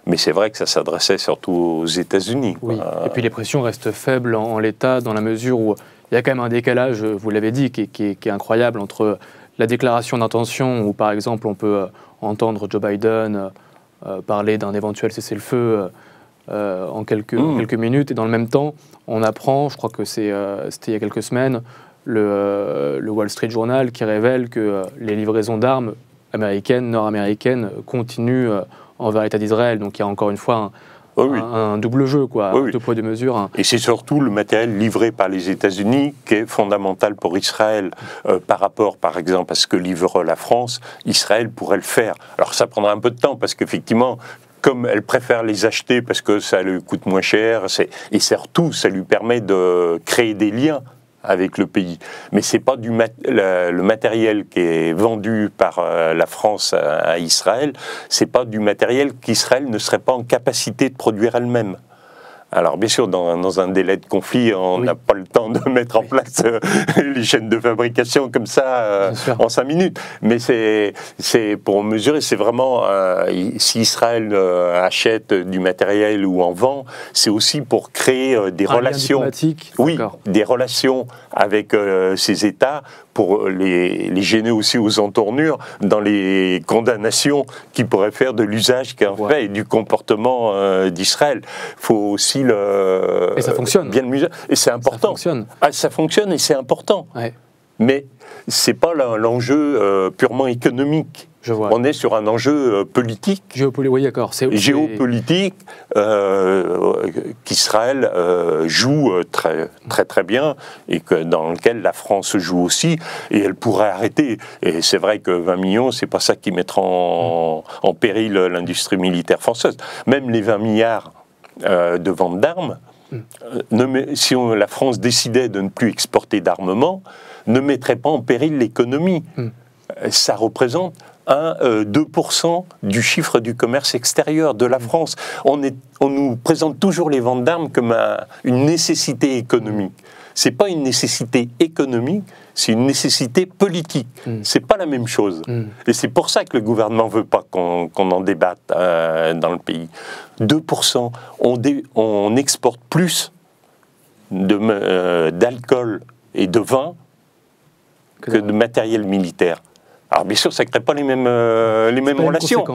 Mais c'est vrai que ça s'adressait surtout aux États-Unis. Oui. Et puis les pressions restent faibles en l'état, dans la mesure où il y a quand même un décalage, vous l'avez dit, qui est incroyable entre la déclaration d'intention, où par exemple on peut entendre Joe Biden parler d'un éventuel cessez-le-feu en quelques minutes, et dans le même temps, on apprend, je crois que c'était il y a quelques semaines, le Wall Street Journal qui révèle que les livraisons d'armes américaines, nord-américaines, continuent envers l'État d'Israël. Donc il y a encore une fois un double jeu, quoi, deux poids, deux mesures. Et c'est surtout le matériel livré par les États-Unis qui est fondamental pour Israël par rapport, par exemple, à ce que livre la France. Israël pourrait le faire. Alors ça prendra un peu de temps parce qu'effectivement, comme elle préfère les acheter parce que ça lui coûte moins cher, et surtout ça lui permet de créer des liens avec le pays. Mais c'est pas le matériel qui est vendu par la France à Israël, c'est pas du matériel qu'Israël ne serait pas en capacité de produire elle-même. Alors bien sûr, dans un délai de conflit, on n'a pas le temps de mettre en place les chaînes de fabrication comme ça en 5 minutes. Mais c'est pour mesurer, c'est vraiment, si Israël achète du matériel ou en vend, c'est aussi pour créer des relations. Oui, des relations avec ces États, pour les gêner aussi aux entournures dans les condamnations qu'ils pourraient faire de l'usage qu'ils ont fait et du comportement d'Israël. Il faut aussi et ça fonctionne. Bien le mesurer. Et c'est important. Ça fonctionne et c'est important. Ouais. Mais ce n'est pas l'enjeu purement économique. On est sur un enjeu politique. Oui, d'accord. Géopolitique qu'Israël joue très, très, très bien et dans lequel la France joue aussi. Et elle pourrait arrêter. Et c'est vrai que 20 millions, c'est pas ça qui mettra en péril l'industrie militaire française. Même les 20 milliards de vente d'armes, si la France décidait de ne plus exporter d'armement, ne mettrait pas en péril l'économie. Ça représente 2% du chiffre du commerce extérieur de la France. On nous présente toujours les ventes d'armes comme une nécessité économique. C'est pas une nécessité économique, c'est une nécessité politique. C'est pas la même chose. Et c'est pour ça que le gouvernement veut pas qu'on en débatte dans le pays. 2%, on exporte plus d'alcool et de vin que de matériel militaire. Alors bien sûr, ça ne crée pas les mêmes relations.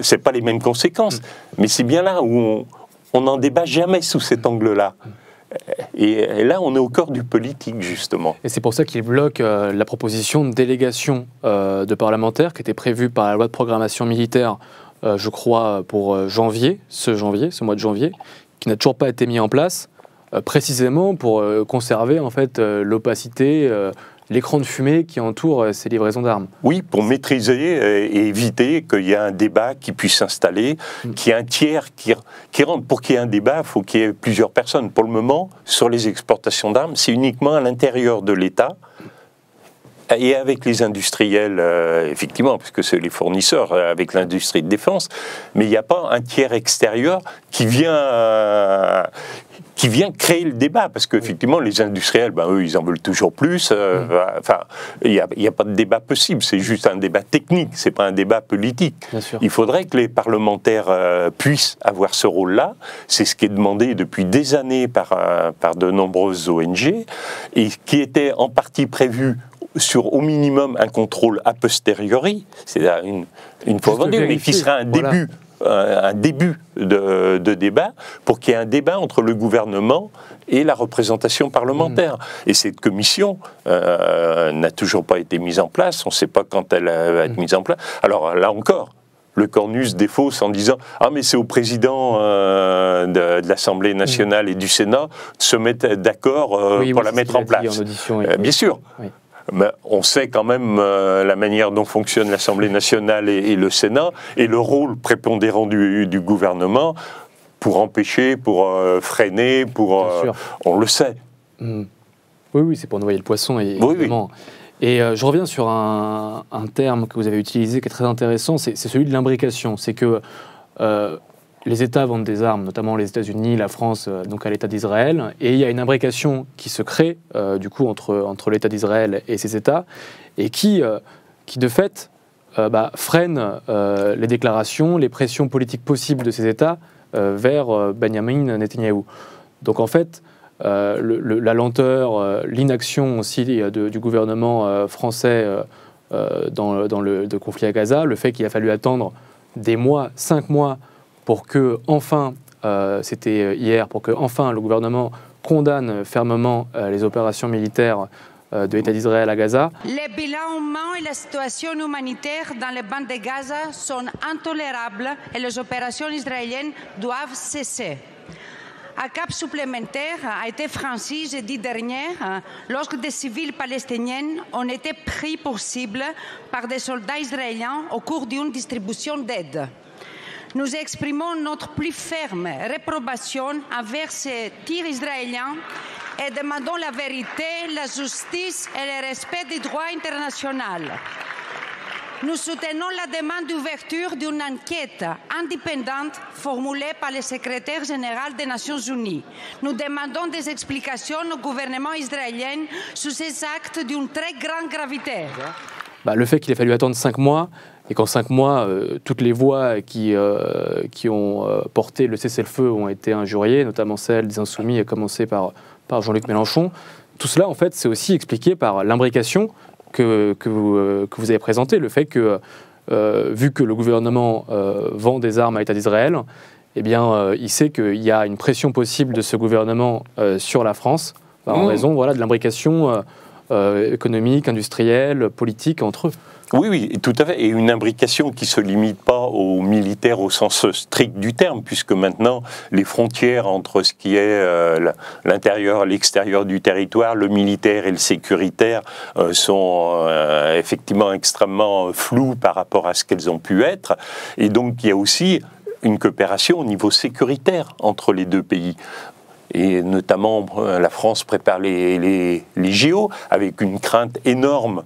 C'est pas les mêmes conséquences. Mais c'est bien là où on n'en débat jamais sous cet angle-là. Et là, on est au cœur du politique, justement. Et c'est pour ça qu'il bloque la proposition de délégation de parlementaires qui était prévue par la loi de programmation militaire, je crois, pour ce mois de janvier, qui n'a toujours pas été mis en place, précisément pour conserver en fait l'opacité, l'écran de fumée qui entoure ces livraisons d'armes. Oui, pour maîtriser et éviter qu'il y ait un débat qui puisse s'installer, qu'il y ait un tiers qui rentre. Pour qu'il y ait un débat, il faut qu'il y ait plusieurs personnes. Pour le moment, sur les exportations d'armes, c'est uniquement à l'intérieur de l'État et avec les industriels, effectivement, puisque c'est les fournisseurs, avec l'industrie de défense, mais il n'y a pas un tiers extérieur qui vient créer le débat, parce qu'effectivement, les industriels, eux, ils en veulent toujours plus. Enfin, il n'y a pas de débat possible, c'est juste un débat technique, c'est pas un débat politique. Il faudrait que les parlementaires puissent avoir ce rôle-là. C'est ce qui est demandé depuis des années par de nombreuses ONG, et qui était en partie prévu sur au minimum un contrôle a posteriori, c'est-à-dire une fois vendu, mais qui serait un début un début de débat pour qu'il y ait un débat entre le gouvernement et la représentation parlementaire. Et cette commission n'a toujours pas été mise en place, on ne sait pas quand elle va être mise en place. Alors là encore, le cornus défausse en disant « Ah mais c'est au président de l'Assemblée nationale et du Sénat de se mettre d'accord pour la mettre en place. » Bien sûr. Oui. Mais on sait quand même la manière dont fonctionne l'Assemblée nationale et le Sénat, et le rôle prépondérant du gouvernement pour empêcher, pour freiner, on le sait. Oui, c'est pour noyer le poisson, évidemment. Oui. Et je reviens sur un terme que vous avez utilisé qui est très intéressant, c'est celui de l'imbrication. C'est que les États vendent des armes, notamment les États-Unis, la France, donc à l'État d'Israël, et il y a une imbrication qui se crée du coup entre l'État d'Israël et ces États, et qui de fait freine les déclarations, les pressions politiques possibles de ces États vers Benjamin Netanyahou. Donc en fait, la lenteur, l'inaction aussi du gouvernement français dans le conflit à Gaza, le fait qu'il a fallu attendre des mois, 5 mois, pour que enfin, c'était hier, pour que enfin le gouvernement condamne fermement les opérations militaires de l'État d'Israël à Gaza. Les bilans humains et la situation humanitaire dans les bandes de Gaza sont intolérables et les opérations israéliennes doivent cesser. Un cap supplémentaire a été franchi jeudi dernier lorsque des civils palestiniens ont été pris pour cible par des soldats israéliens au cours d'une distribution d'aide. Nous exprimons notre plus ferme réprobation envers ces tirs israéliens et demandons la vérité, la justice et le respect du droit international. Nous soutenons la demande d'ouverture d'une enquête indépendante formulée par le secrétaire général des Nations Unies. Nous demandons des explications au gouvernement israélien sur ces actes d'une très grande gravité. Le fait qu'il ait fallu attendre 5 mois, et qu'en 5 mois, toutes les voix qui ont porté le cessez-le-feu ont été injuriées, notamment celle des Insoumis, à commencer par Jean-Luc Mélenchon. Tout cela, en fait, c'est aussi expliqué par l'imbrication que vous avez présentée, le fait que, vu que le gouvernement vend des armes à l'État d'Israël, eh bien, il sait qu'il y a une pression possible de ce gouvernement sur la France, en raison de l'imbrication économique, industrielle, politique entre eux. Oui, tout à fait. Et une imbrication qui ne se limite pas aux militaires au sens strict du terme, puisque maintenant, les frontières entre ce qui est l'intérieur et l'extérieur du territoire, le militaire et le sécuritaire, sont effectivement extrêmement floues par rapport à ce qu'elles ont pu être. Et donc, il y a aussi une coopération au niveau sécuritaire entre les deux pays. Et notamment, la France prépare les JO avec une crainte énorme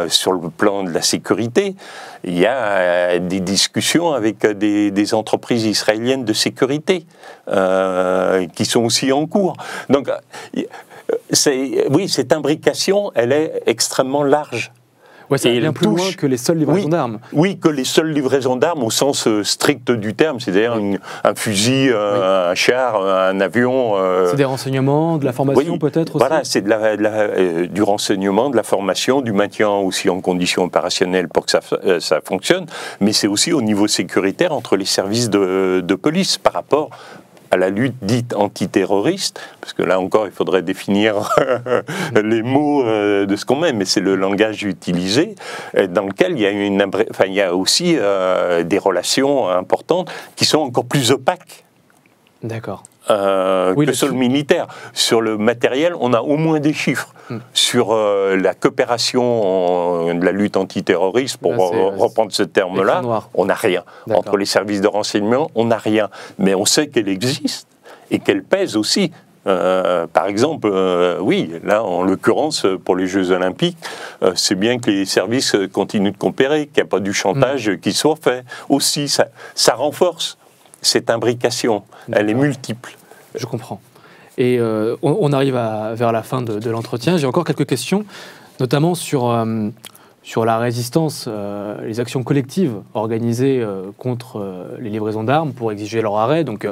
sur le plan de la sécurité. Il y a des discussions avec des entreprises israéliennes de sécurité qui sont aussi en cours. Donc, cette imbrication, elle est extrêmement large. Ouais, ça va bien plus loin que les seules livraisons d'armes. Oui, que les seules livraisons d'armes au sens strict du terme, c'est-à-dire un fusil, un char, un avion. C'est des renseignements, de la formation peut-être aussi. Voilà, c'est du renseignement, de la formation, du maintien aussi en conditions opérationnelles pour que ça fonctionne, mais c'est aussi au niveau sécuritaire entre les services de police par rapport à la lutte dite antiterroriste, parce que là encore il faudrait définir les mots de ce qu'on met, mais c'est le langage utilisé, dans lequel il y a aussi des relations importantes qui sont encore plus opaques. D'accord. Que sur le militaire. Sur le matériel, on a au moins des chiffres. Sur la coopération de la lutte antiterroriste, pour reprendre ce terme-là, on n'a rien. Entre les services de renseignement, on n'a rien. Mais on sait qu'elle existe et qu'elle pèse aussi. Par exemple, là, en l'occurrence, pour les Jeux Olympiques, c'est bien que les services continuent de coopérer, qu'il n'y a pas du chantage qui soit fait. Aussi, ça renforce cette imbrication. Elle est multiple. Je comprends. Et on arrive vers la fin de l'entretien. J'ai encore quelques questions, notamment sur la résistance, les actions collectives organisées contre les livraisons d'armes pour exiger leur arrêt. Donc,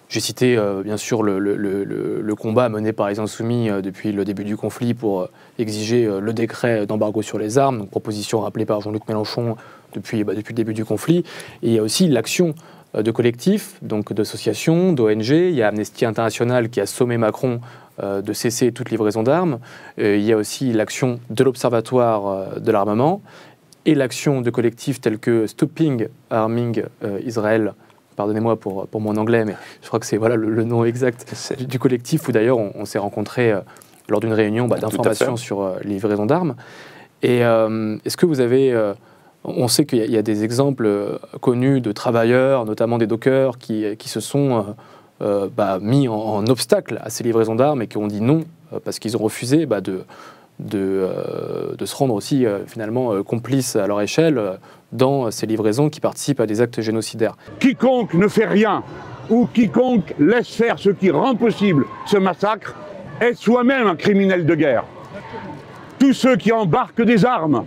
J'ai cité bien sûr le combat mené par les Insoumis depuis le début du conflit pour exiger le décret d'embargo sur les armes, donc proposition rappelée par Jean-Luc Mélenchon depuis le début du conflit. Et il y a aussi l'action de collectifs, donc d'associations, d'ONG. Il y a Amnesty International qui a sommé Macron de cesser toute livraison d'armes. Il y a aussi l'action de l'Observatoire de l'armement et l'action de collectifs tels que Stopping Arming Israel. Pardonnez-moi pour mon anglais, mais je crois que c'est le nom exact du collectif où d'ailleurs on s'est rencontrés lors d'une réunion d'information sur les livraisons d'armes. Et est-ce que vous avez... on sait qu'il y a des exemples connus de travailleurs, notamment des dockers, qui se sont mis en obstacle à ces livraisons d'armes et qui ont dit non parce qu'ils ont refusé de se rendre aussi finalement complices à leur échelle dans ces livraisons qui participent à des actes génocidaires. Quiconque ne fait rien ou quiconque laisse faire ce qui rend possible ce massacre est soi-même un criminel de guerre. Tous ceux qui embarquent des armes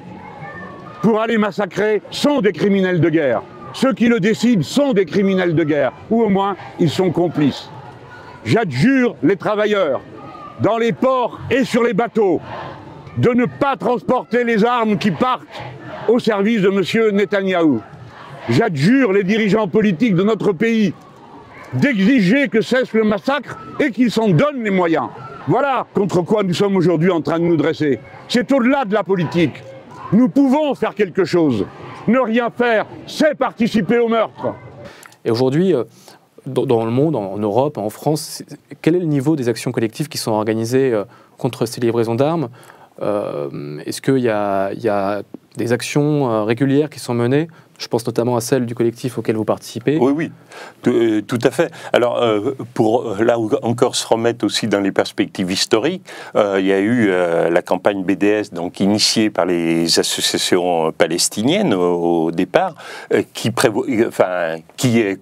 pour aller massacrer sont des criminels de guerre. Ceux qui le décident sont des criminels de guerre, ou au moins ils sont complices. J'adjure les travailleurs, dans les ports et sur les bateaux, de ne pas transporter les armes qui partent au service de M. Netanyahou. J'adjure les dirigeants politiques de notre pays d'exiger que cesse le massacre et qu'ils s'en donnent les moyens. Voilà contre quoi nous sommes aujourd'hui en train de nous dresser. C'est au-delà de la politique. Nous pouvons faire quelque chose. Ne rien faire, c'est participer au meurtre. Et aujourd'hui, dans le monde, en Europe, en France, quel est le niveau des actions collectives qui sont organisées contre ces livraisons d'armes ? Est-ce qu'il y a des actions régulières qui sont menées ? Je pense notamment à celle du collectif auquel vous participez. Oui, tout à fait. Alors, pour là encore se remettre aussi dans les perspectives historiques, il y a eu la campagne BDS, donc initiée par les associations palestiniennes au départ, qui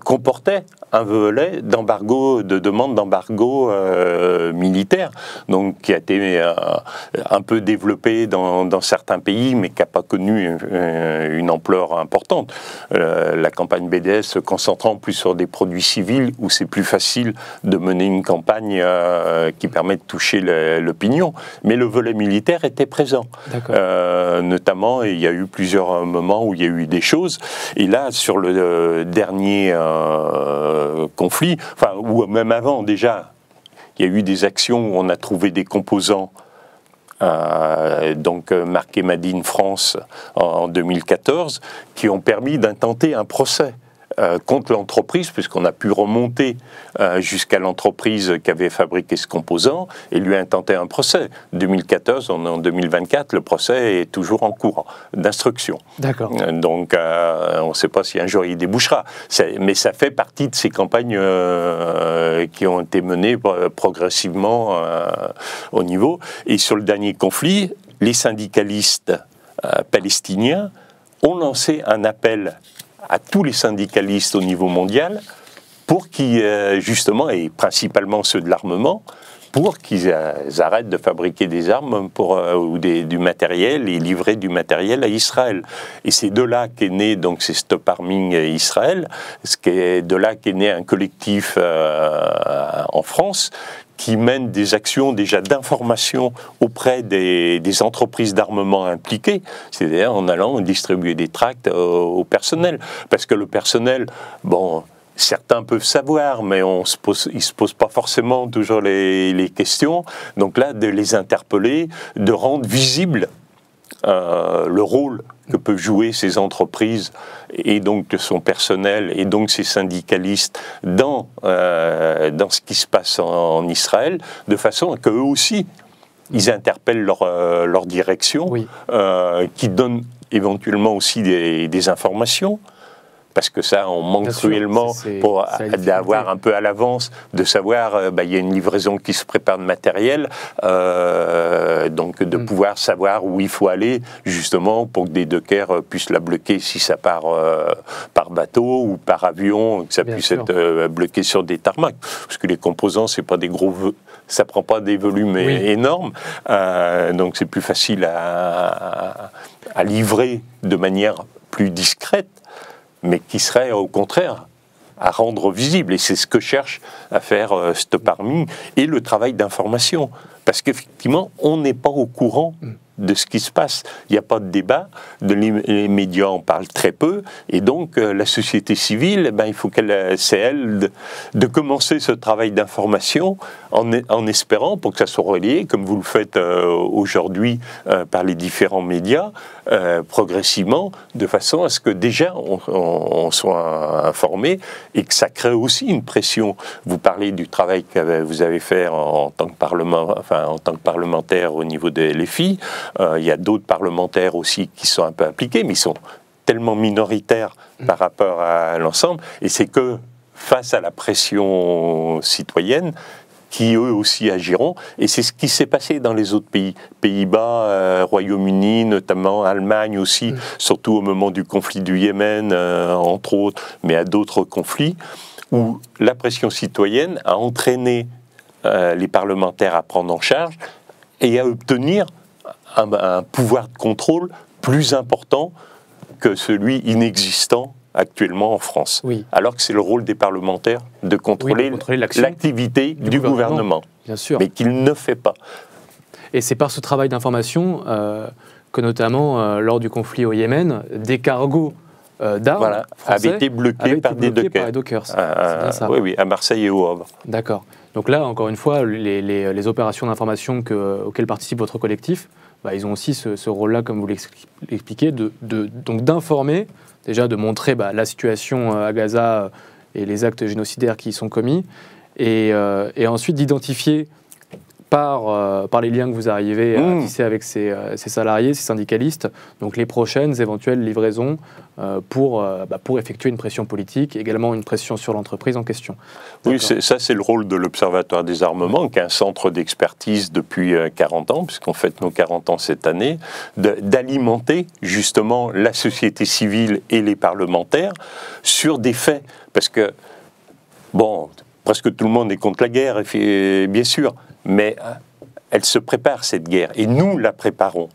comportait un volet d'embargo, de demande d'embargo militaire, donc qui a été un peu développé dans certains pays, mais qui n'a pas connu une ampleur importante. La campagne BDS se concentrant plus sur des produits civils où c'est plus facile de mener une campagne qui permet de toucher l'opinion. Mais le volet militaire était présent. Notamment, il y a eu plusieurs moments où il y a eu des choses. Et là, sur le dernier conflit, ou même avant déjà, il y a eu des actions où on a trouvé des composants donc marqué Made in France en 2014, qui ont permis d'intenter un procès contre l'entreprise, puisqu'on a pu remonter jusqu'à l'entreprise qui avait fabriqué ce composant et lui intenter un procès. 2014, on est en 2024, le procès est toujours en cours d'instruction. D'accord. Donc, on ne sait pas si un jour il débouchera. Mais ça fait partie de ces campagnes qui ont été menées progressivement au niveau. Et sur le dernier conflit, les syndicalistes palestiniens ont lancé un appel à tous les syndicalistes au niveau mondial pour qu'ils, justement, et principalement ceux de l'armement, pour qu'ils arrêtent de fabriquer des armes ou du matériel et livrer du matériel à Israël. Et c'est de là qu'est né, donc c'est Stop Arming Israël, c'est de là qu'est né un collectif en France qui mène des actions déjà d'information auprès des entreprises d'armement impliquées, c'est-à-dire en allant distribuer des tracts au personnel. Parce que le personnel, bon, certains peuvent savoir, mais ils ne se posent pas forcément toujours les questions. Donc là, de les interpeller, de rendre visible le rôle que peuvent jouer ces entreprises et donc son personnel et donc ces syndicalistes dans ce qui se passe en Israël, de façon à qu'eux aussi, ils interpellent leur direction, oui. Qui donne éventuellement aussi des informations. Parce que ça, on manque cruellement d'avoir un peu à l'avance, de savoir, il y a une livraison qui se prépare de matériel, donc de pouvoir savoir où il faut aller, justement, pour que des dockers puissent la bloquer si ça part par bateau ou par avion, que ça puisse être bloqué sur des tarmacs. Parce que les composants, c'est pas des gros... Ça prend pas des volumes énormes, donc c'est plus facile à livrer de manière plus discrète, mais qui serait au contraire à rendre visible. Et c'est ce que cherche à faire Stop Arming et le travail d'information. Parce qu'effectivement, on n'est pas au courant de ce qui se passe. Il n'y a pas de débat, les médias en parlent très peu, et donc la société civile, il faut c'est elle de commencer ce travail d'information en espérant, pour que ça soit relayé, comme vous le faites aujourd'hui par les différents médias, progressivement, de façon à ce que déjà on soit informé, et que ça crée aussi une pression. Vous parlez du travail que vous avez fait en tant que parlementaire au niveau de LFI. Il y a d'autres parlementaires aussi qui sont un peu impliqués, mais ils sont tellement minoritaires par rapport à l'ensemble. Et c'est que face à la pression citoyenne, qui eux aussi agiront. Et c'est ce qui s'est passé dans les autres pays. Pays-Bas, Royaume-Uni, notamment Allemagne aussi, surtout au moment du conflit du Yémen, entre autres, mais à d'autres conflits, où la pression citoyenne a entraîné les parlementaires à prendre en charge et à obtenir un pouvoir de contrôle plus important que celui inexistant actuellement en France. Oui. Alors que c'est le rôle des parlementaires de contrôler l'activité du gouvernement. Bien sûr. Mais qu'il ne fait pas. Et c'est par ce travail d'information que notamment lors du conflit au Yémen, des cargos d'armes français avaient été bloqués par des Dockers. Oui, à Marseille et au Havre. D'accord. Donc là, encore une fois, les opérations d'information auxquelles participe votre collectif, ils ont aussi ce rôle-là, comme vous l'expliquez, donc d'informer, déjà de montrer la situation à Gaza et les actes génocidaires qui y sont commis, et ensuite d'identifier par les liens que vous arrivez à tisser avec ces salariés, ces syndicalistes, donc les prochaines éventuelles livraisons pour effectuer une pression politique, également une pression sur l'entreprise en question. Oui, ça c'est le rôle de l'Observatoire des armements, qui est un centre d'expertise depuis 40 ans, puisqu'on fête nos 40 ans cette année, d'alimenter justement la société civile et les parlementaires sur des faits. Parce que, presque tout le monde est contre la guerre, bien sûr, mais elle se prépare, cette guerre, et nous la préparons.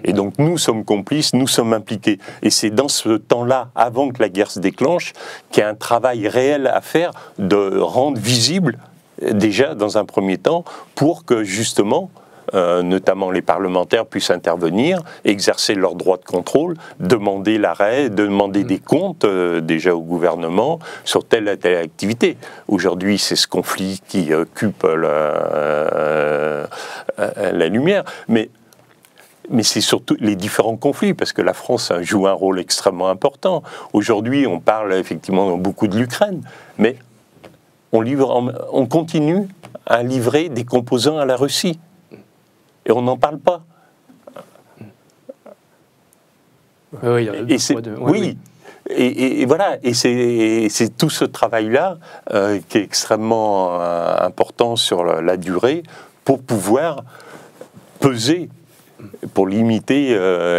Et donc nous sommes complices, nous sommes impliqués. Et c'est dans ce temps-là, avant que la guerre se déclenche, qu'il y a un travail réel à faire de rendre visible, déjà dans un premier temps, pour que justement, notamment les parlementaires puissent intervenir, exercer leur droit de contrôle, demander l'arrêt, demander des comptes déjà au gouvernement sur telle ou telle activité. Aujourd'hui, c'est ce conflit qui occupe la lumière, mais c'est surtout les différents conflits, parce que la France joue un rôle extrêmement important. Aujourd'hui, on parle effectivement beaucoup de l'Ukraine, mais on continue à livrer des composants à la Russie. Et on n'en parle pas. Oui, et voilà, et c'est tout ce travail-là qui est extrêmement important sur la durée pour pouvoir peser, pour limiter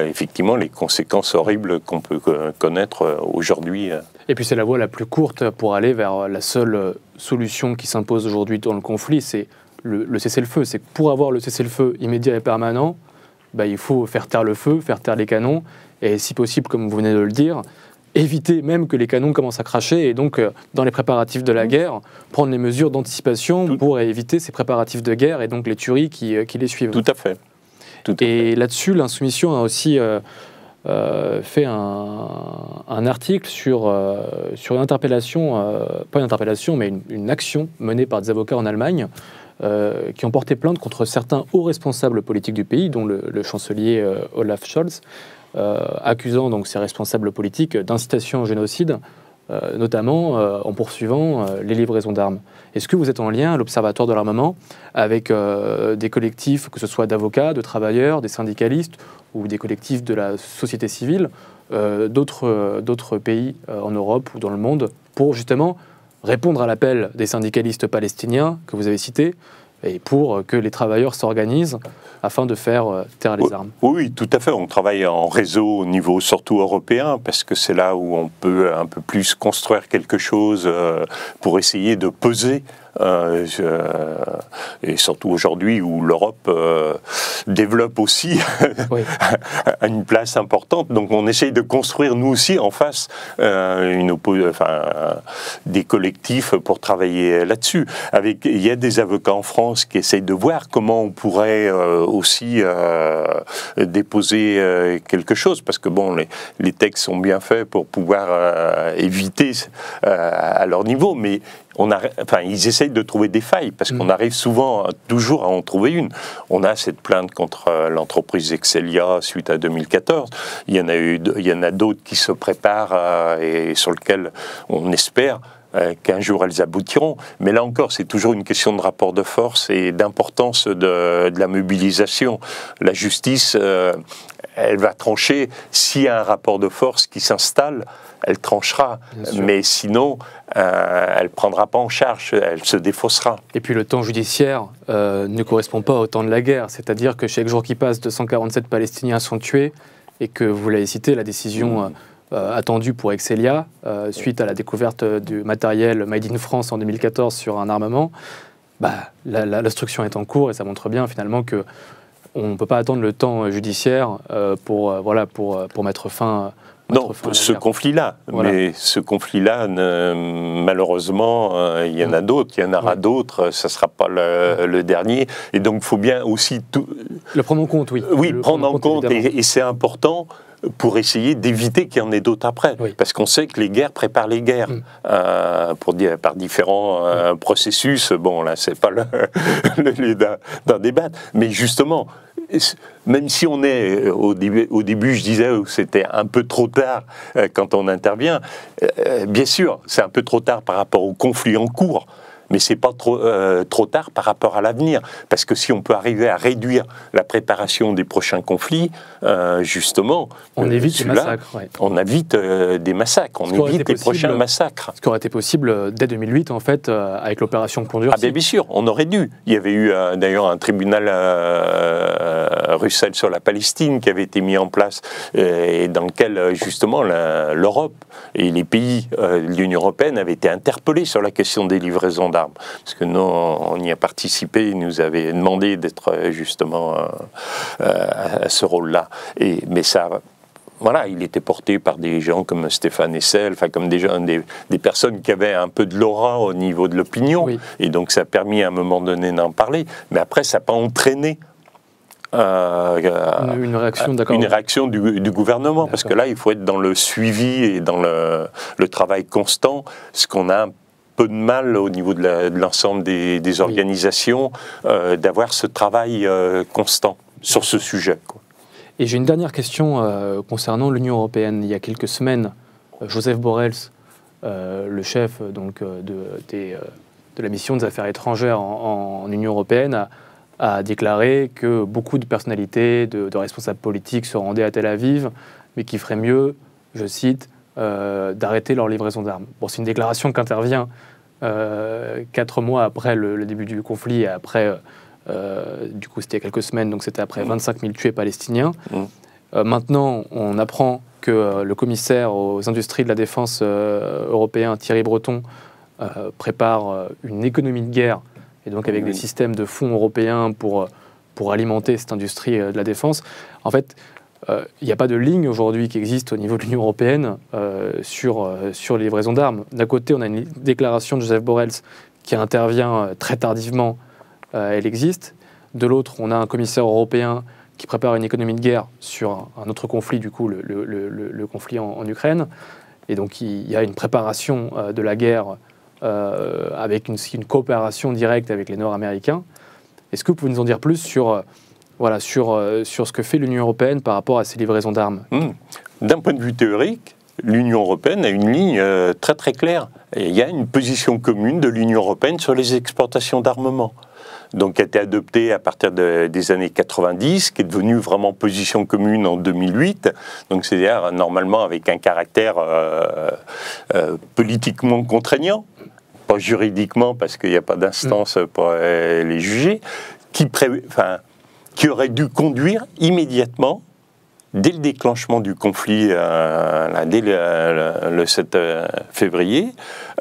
effectivement les conséquences horribles qu'on peut connaître aujourd'hui. Et puis c'est la voie la plus courte pour aller vers la seule solution qui s'impose aujourd'hui dans le conflit, c'est le cessez-le-feu. C'est que pour avoir le cessez-le-feu immédiat et permanent, il faut faire taire le feu, faire taire les canons, et si possible, comme vous venez de le dire, éviter même que les canons commencent à cracher, et donc dans les préparatifs de la guerre, prendre les mesures d'anticipation pour éviter ces préparatifs de guerre et donc les tueries qui les suivent. Tout à fait. Et là-dessus, l'Insoumission a aussi fait un article sur une interpellation, pas une interpellation, mais une action menée par des avocats en Allemagne, qui ont porté plainte contre certains hauts responsables politiques du pays, dont le chancelier Olaf Scholz, accusant donc ces responsables politiques d'incitation au génocide, notamment en poursuivant les livraisons d'armes. Est-ce que vous êtes en lien à l'Observatoire de l'armement avec des collectifs, que ce soit d'avocats, de travailleurs, des syndicalistes ou des collectifs de la société civile d'autres pays en Europe ou dans le monde, pour justement répondre à l'appel des syndicalistes palestiniens que vous avez cités, et pour que les travailleurs s'organisent afin de faire taire les armes? Oui, tout à fait. On travaille en réseau au niveau surtout européen, parce que c'est là où on peut un peu plus construire quelque chose pour essayer de peser et surtout aujourd'hui où l'Europe développe aussi une place importante. Donc on essaye de construire nous aussi en face des collectifs pour travailler là-dessus. Il y a des avocats en France qui essayent de voir comment on pourrait aussi déposer quelque chose, parce que bon, les textes sont bien faits pour pouvoir éviter à leur niveau, mais ils essayent de trouver des failles, parce qu'on arrive toujours à en trouver une. On a cette plainte contre l'entreprise Excelia suite à 2014. Il y en a d'autres qui se préparent et sur lesquelles on espère qu'un jour elles aboutiront. Mais là encore, c'est toujours une question de rapport de force et d'importance de la mobilisation. La justice, elle va trancher. S'il y a un rapport de force qui s'installe, elle tranchera. Mais sinon, elle ne prendra pas en charge, elle se défaussera. Et puis le temps judiciaire ne correspond pas au temps de la guerre. C'est-à-dire que chaque jour qui passe, 247 Palestiniens sont tués, et que, vous l'avez cité, la décision attendue pour Excelia, suite à la découverte du matériel Made in France en 2014 sur un armement, l'instruction est en cours, et ça montre bien finalement que on ne peut pas attendre le temps judiciaire pour mettre fin. Non, ce conflit-là. Voilà. Mais ce conflit-là, malheureusement, il y en a d'autres, il y en aura d'autres, ça ne sera pas le dernier. Et donc, il faut bien aussi... Le prendre en compte, oui. Oui, prendre en compte, et c'est important pour essayer d'éviter qu'il y en ait d'autres après. Oui. Parce qu'on sait que les guerres préparent les guerres par différents processus. Bon, là, c'est pas le d'en débattre. Mais justement, même si on est, au début, je disais que c'était un peu trop tard quand on intervient, bien sûr, c'est un peu trop tard par rapport au conflit en cours. Mais c'est pas trop tard par rapport à l'avenir, parce que si on peut arriver à réduire la préparation des prochains conflits, justement, on évite des massacres. Ouais. On évite des massacres, on évite les prochains massacres. Ce qui aurait été possible dès 2008, en fait, avec l'opération Condurci. Ah bien sûr, on aurait dû. Il y avait eu d'ailleurs un tribunal Russell sur la Palestine qui avait été mis en place et dans lequel justement l'Europe et les pays de l'Union européenne avaient été interpellés sur la question des livraisons d'armes. Parce que nous, on y a participé, ils nous avaient demandé d'être justement à ce rôle-là. Mais ça, voilà, il était porté par des gens comme Stéphane Hessel, enfin comme des personnes qui avaient un peu de l'aura au niveau de l'opinion. Oui. Et donc ça a permis à un moment donné d'en parler. Mais après, ça n'a pas entraîné une réaction du gouvernement. Parce que là, il faut être dans le suivi et dans le travail constant, ce qu'on a un peu de mal au niveau de l'ensemble des organisations, d'avoir ce travail constant sur ce sujet, quoi. Et j'ai une dernière question concernant l'Union européenne. Il y a quelques semaines, Joseph Borrell, le chef de la mission des affaires étrangères en Union européenne, a déclaré que beaucoup de personnalités, de responsables politiques se rendaient à Tel Aviv, mais qu'il ferait mieux, je cite, d'arrêter leur livraison d'armes. Bon, c'est une déclaration qui intervient 4 mois après le début du conflit, et après, du coup c'était quelques semaines, donc c'était après 25 000 tués palestiniens. Maintenant, on apprend que le commissaire aux industries de la défense européen, Thierry Breton, prépare une économie de guerre, et donc avec des systèmes de fonds européens pour alimenter cette industrie de la défense. En fait, il n'y a pas de ligne aujourd'hui qui existe au niveau de l'Union européenne sur les livraisons d'armes. D'un côté, on a une déclaration de Joseph Borrell qui intervient très tardivement, elle existe. De l'autre, on a un commissaire européen qui prépare une économie de guerre sur un autre conflit, du coup, le conflit en Ukraine. Et donc, il y a une préparation de la guerre avec une coopération directe avec les Nord-Américains. Est-ce que vous pouvez nous en dire plus sur ce que fait l'Union européenne par rapport à ces livraisons d'armes? D'un point de vue théorique, l'Union européenne a une ligne très très claire. Et il y a une position commune de l'Union européenne sur les exportations d'armement. Donc, qui a été adoptée à partir des années 90, qui est devenue vraiment position commune en 2008. Donc, c'est-à-dire normalement avec un caractère politiquement contraignant, pas juridiquement parce qu'il n'y a pas d'instance pour les juger, qui aurait dû conduire immédiatement dès le déclenchement du conflit, dès le 7 février...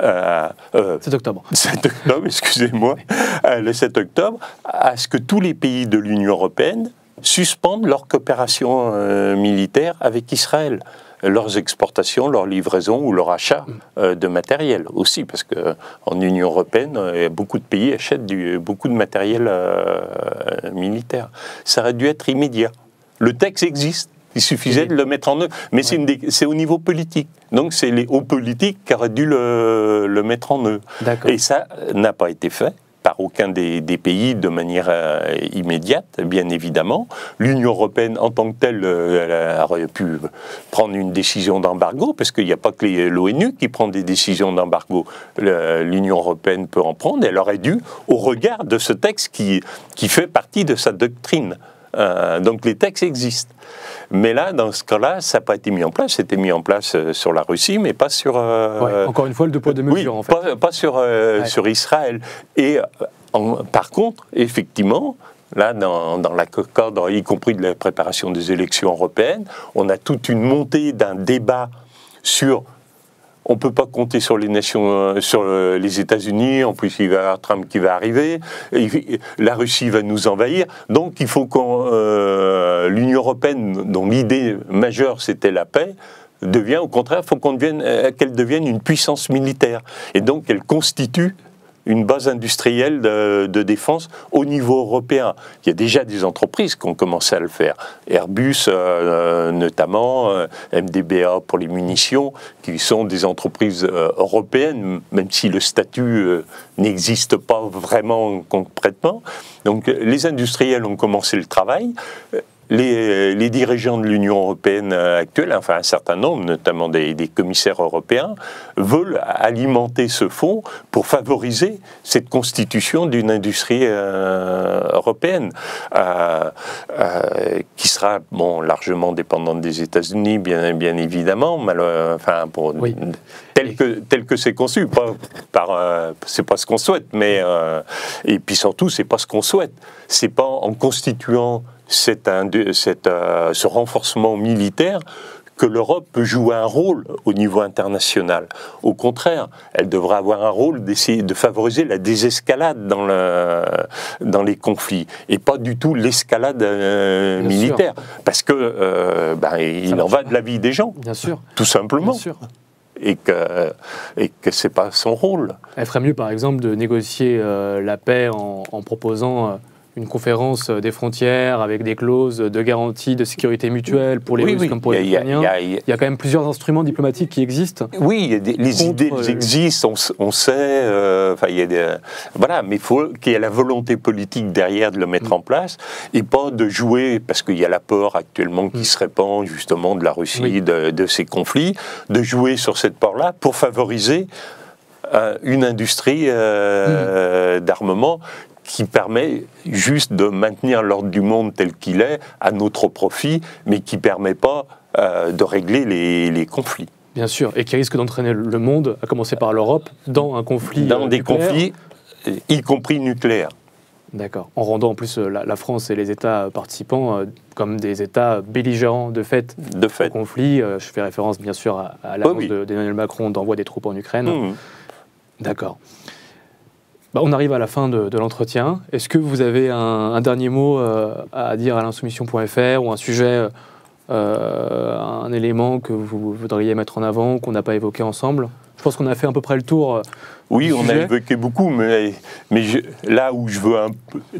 7 octobre. 7 octobre, excusez-moi. Le 7 octobre, à ce que tous les pays de l'Union européenne suspendent leur coopération militaire avec Israël. Leurs exportations, leurs livraisons ou leur achat de matériel aussi, parce qu'en Union européenne, beaucoup de pays achètent beaucoup de matériel militaire. Ça aurait dû être immédiat. Le texte existe, il suffisait de le mettre en œuvre, mais c'est au niveau politique. Donc c'est les hauts politiques qui auraient dû le mettre en œuvre. Et ça n'a pas été fait par aucun des pays de manière immédiate, bien évidemment. L'Union européenne, en tant que telle, elle aurait pu prendre une décision d'embargo, parce qu'il n'y a pas que l'ONU qui prend des décisions d'embargo. L'Union européenne peut en prendre, elle aurait dû, au regard de ce texte qui fait partie de sa doctrine. Donc les textes existent. Mais là, dans ce cas-là, ça n'a pas été mis en place. C'était mis en place sur la Russie, mais pas sur... encore une fois, le deux poids deux mesures, en fait. Pas sur Israël. Et par contre, effectivement, là, dans la cadre, y compris de la préparation des élections européennes, on a toute une montée d'un débat sur... On ne peut pas compter sur les nations, sur les États-Unis. En plus, il va y avoir Trump qui va arriver. La Russie va nous envahir. Donc, il faut que l'Union européenne, dont l'idée majeure c'était la paix, au contraire, il faut qu'elle devienne une puissance militaire. Et donc, elle constitue une base industrielle de défense au niveau européen. Il y a déjà des entreprises qui ont commencé à le faire. Airbus, notamment, MDBA pour les munitions, qui sont des entreprises européennes, même si le statut n'existe pas vraiment concrètement. Donc les industriels ont commencé le travail. Les dirigeants de l'Union européenne actuelle, enfin un certain nombre, notamment des commissaires européens, veulent alimenter ce fonds pour favoriser cette constitution d'une industrie européenne qui sera largement dépendante des États-Unis, bien évidemment, tel que c'est conçu. C'est pas ce qu'on souhaite, mais et puis surtout, c'est pas ce qu'on souhaite. C'est pas en constituant ce renforcement militaire que l'Europe peut jouer un rôle au niveau international. Au contraire, elle devrait avoir un rôle d'essayer de favoriser la désescalade dans les conflits, et pas du tout l'escalade militaire, parce que il en va de la vie des gens, bien sûr, tout simplement. Bien sûr. Et que c'est pas son rôle. Elle ferait mieux, par exemple, de négocier la paix en proposant une conférence des frontières avec des clauses de garantie de sécurité mutuelle pour les Russes comme pour les Ukrainiens. Il y a quand même plusieurs instruments diplomatiques qui existent. Oui, les idées existent, on sait. Voilà, mais il faut qu'il y ait la volonté politique derrière de le mettre en place, et pas de jouer, parce qu'il y a la peur actuellement qui se répand justement de la Russie, de ces conflits, de jouer sur cette peur-là pour favoriser une industrie d'armement qui permet juste de maintenir l'ordre du monde tel qu'il est à notre profit, mais qui ne permet pas de régler les conflits. Bien sûr, et qui risque d'entraîner le monde, à commencer par l'Europe, dans un conflit dans des conflits, y compris nucléaires. D'accord. En rendant en plus la France et les États participants comme des États belligérants de fait. Au conflit. Je fais référence bien sûr à l'annonce d'Emmanuel Macron d'envoi des troupes en Ukraine. D'accord. On arrive à la fin de l'entretien. Est-ce que vous avez un dernier mot à dire à l'insoumission.fr, ou un sujet, un élément que vous voudriez mettre en avant, qu'on n'a pas évoqué ensemble? Je pense qu'on a fait à peu près le tour. Oui, on a évoqué beaucoup, mais là où je veux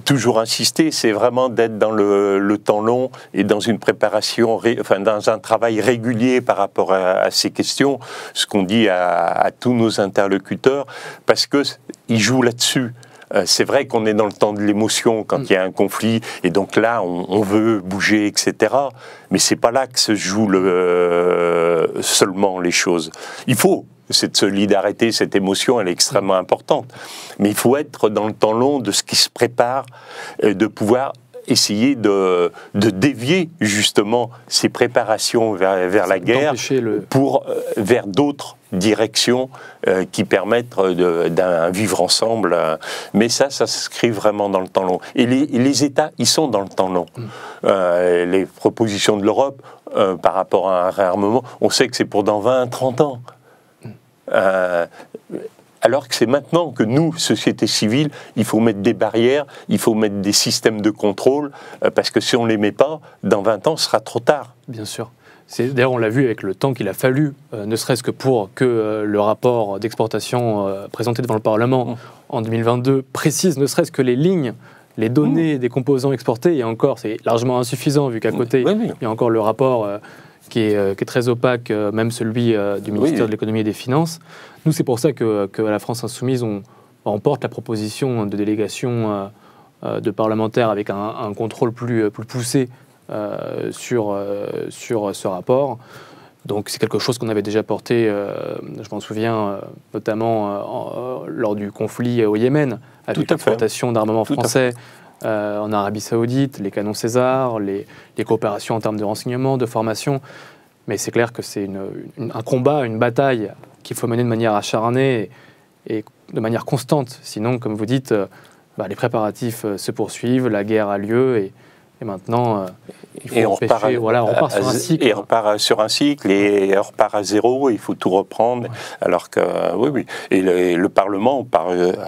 toujours insister, c'est vraiment d'être dans le temps long et dans une préparation, dans un travail régulier par rapport à ces questions, ce qu'on dit à tous nos interlocuteurs, parce qu'ils jouent là-dessus. C'est vrai qu'on est dans le temps de l'émotion quand il y a un conflit, et donc là on veut bouger, etc. Mais c'est pas là que se jouent seulement les choses. Il faut cette solidarité, cette émotion, elle est extrêmement importante. Mais il faut être dans le temps long de ce qui se prépare, de pouvoir essayer de dévier justement ces préparations vers la guerre vers d'autres directions qui permettent d'un vivre ensemble. Mais ça s'inscrit vraiment dans le temps long. Et les États, ils sont dans le temps long. Les propositions de l'Europe par rapport à un réarmement, on sait que c'est pour dans 20, 30 ans. Alors que c'est maintenant que nous, société civile, il faut mettre des barrières, il faut mettre des systèmes de contrôle, parce que si on ne les met pas, dans 20 ans, ce sera trop tard. Bien sûr. D'ailleurs, on l'a vu avec le temps qu'il a fallu, ne serait-ce que pour que le rapport d'exportation présenté devant le Parlement en 2022 précise ne serait-ce que les lignes, les données des composants exportés, et encore, c'est largement insuffisant, vu qu'à côté, il y a encore le rapport qui est très opaque, même celui du ministère de l'économie et des finances. Nous, c'est pour ça qu'à la France Insoumise, on porte la proposition de délégation de parlementaires avec un contrôle plus poussé sur ce rapport. Donc c'est quelque chose qu'on avait déjà porté, je m'en souviens, notamment lors du conflit au Yémen, avec l'exportation d'armements français en Arabie Saoudite, les canons César, les coopérations en termes de renseignement, de formation. Mais c'est clair que c'est un combat, une bataille qu'il faut mener de manière acharnée et de manière constante. Sinon, comme vous dites, les préparatifs se poursuivent, la guerre a lieu et maintenant, il faut empêcher. On repart sur un cycle. Et on repart sur un cycle et on repart à zéro, il faut tout reprendre. Ouais. Alors que, oui. Et le Parlement,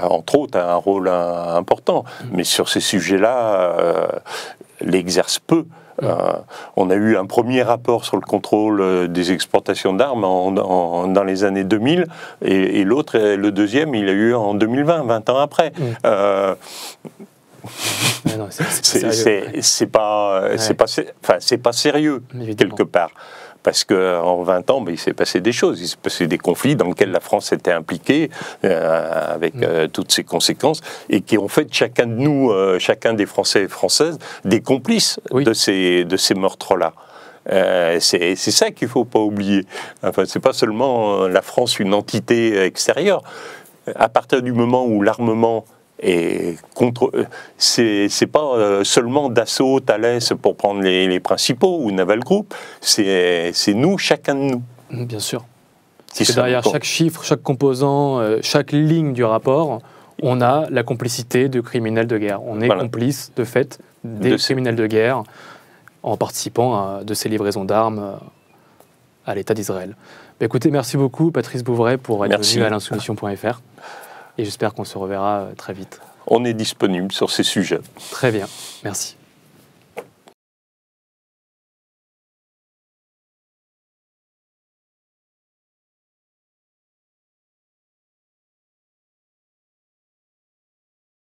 entre autres, a un rôle important. Mais sur ces sujets-là, l'exerce peu. On a eu un premier rapport sur le contrôle des exportations d'armes dans les années 2000 et l'autre, le deuxième, il a eu en 2020, 20 ans après. C'est pas sérieux, quelque part. Parce qu'en 20 ans, il s'est passé des choses. Il s'est passé des conflits dans lesquels la France était impliquée, avec toutes ses conséquences, et qui ont fait chacun de nous, chacun des Français et Françaises, des complices de ces meurtres-là. C'est ça qu'il ne faut pas oublier. Enfin, c'est pas seulement la France une entité extérieure. À partir du moment où l'armement c'est pas seulement Dassault, Thales pour prendre les principaux ou Naval Group, c'est nous, chacun de nous. Bien sûr. C'est derrière chaque chiffre, chaque composant, chaque ligne du rapport, on a la complicité de criminels de guerre. On est complice, de fait, des criminels de guerre en participant à ces livraisons d'armes à l'État d'Israël. Écoutez, merci beaucoup Patrice Bouveret pour être venu à l'insoumission.fr. Et j'espère qu'on se reverra très vite. On est disponible sur ces sujets. Très bien, merci.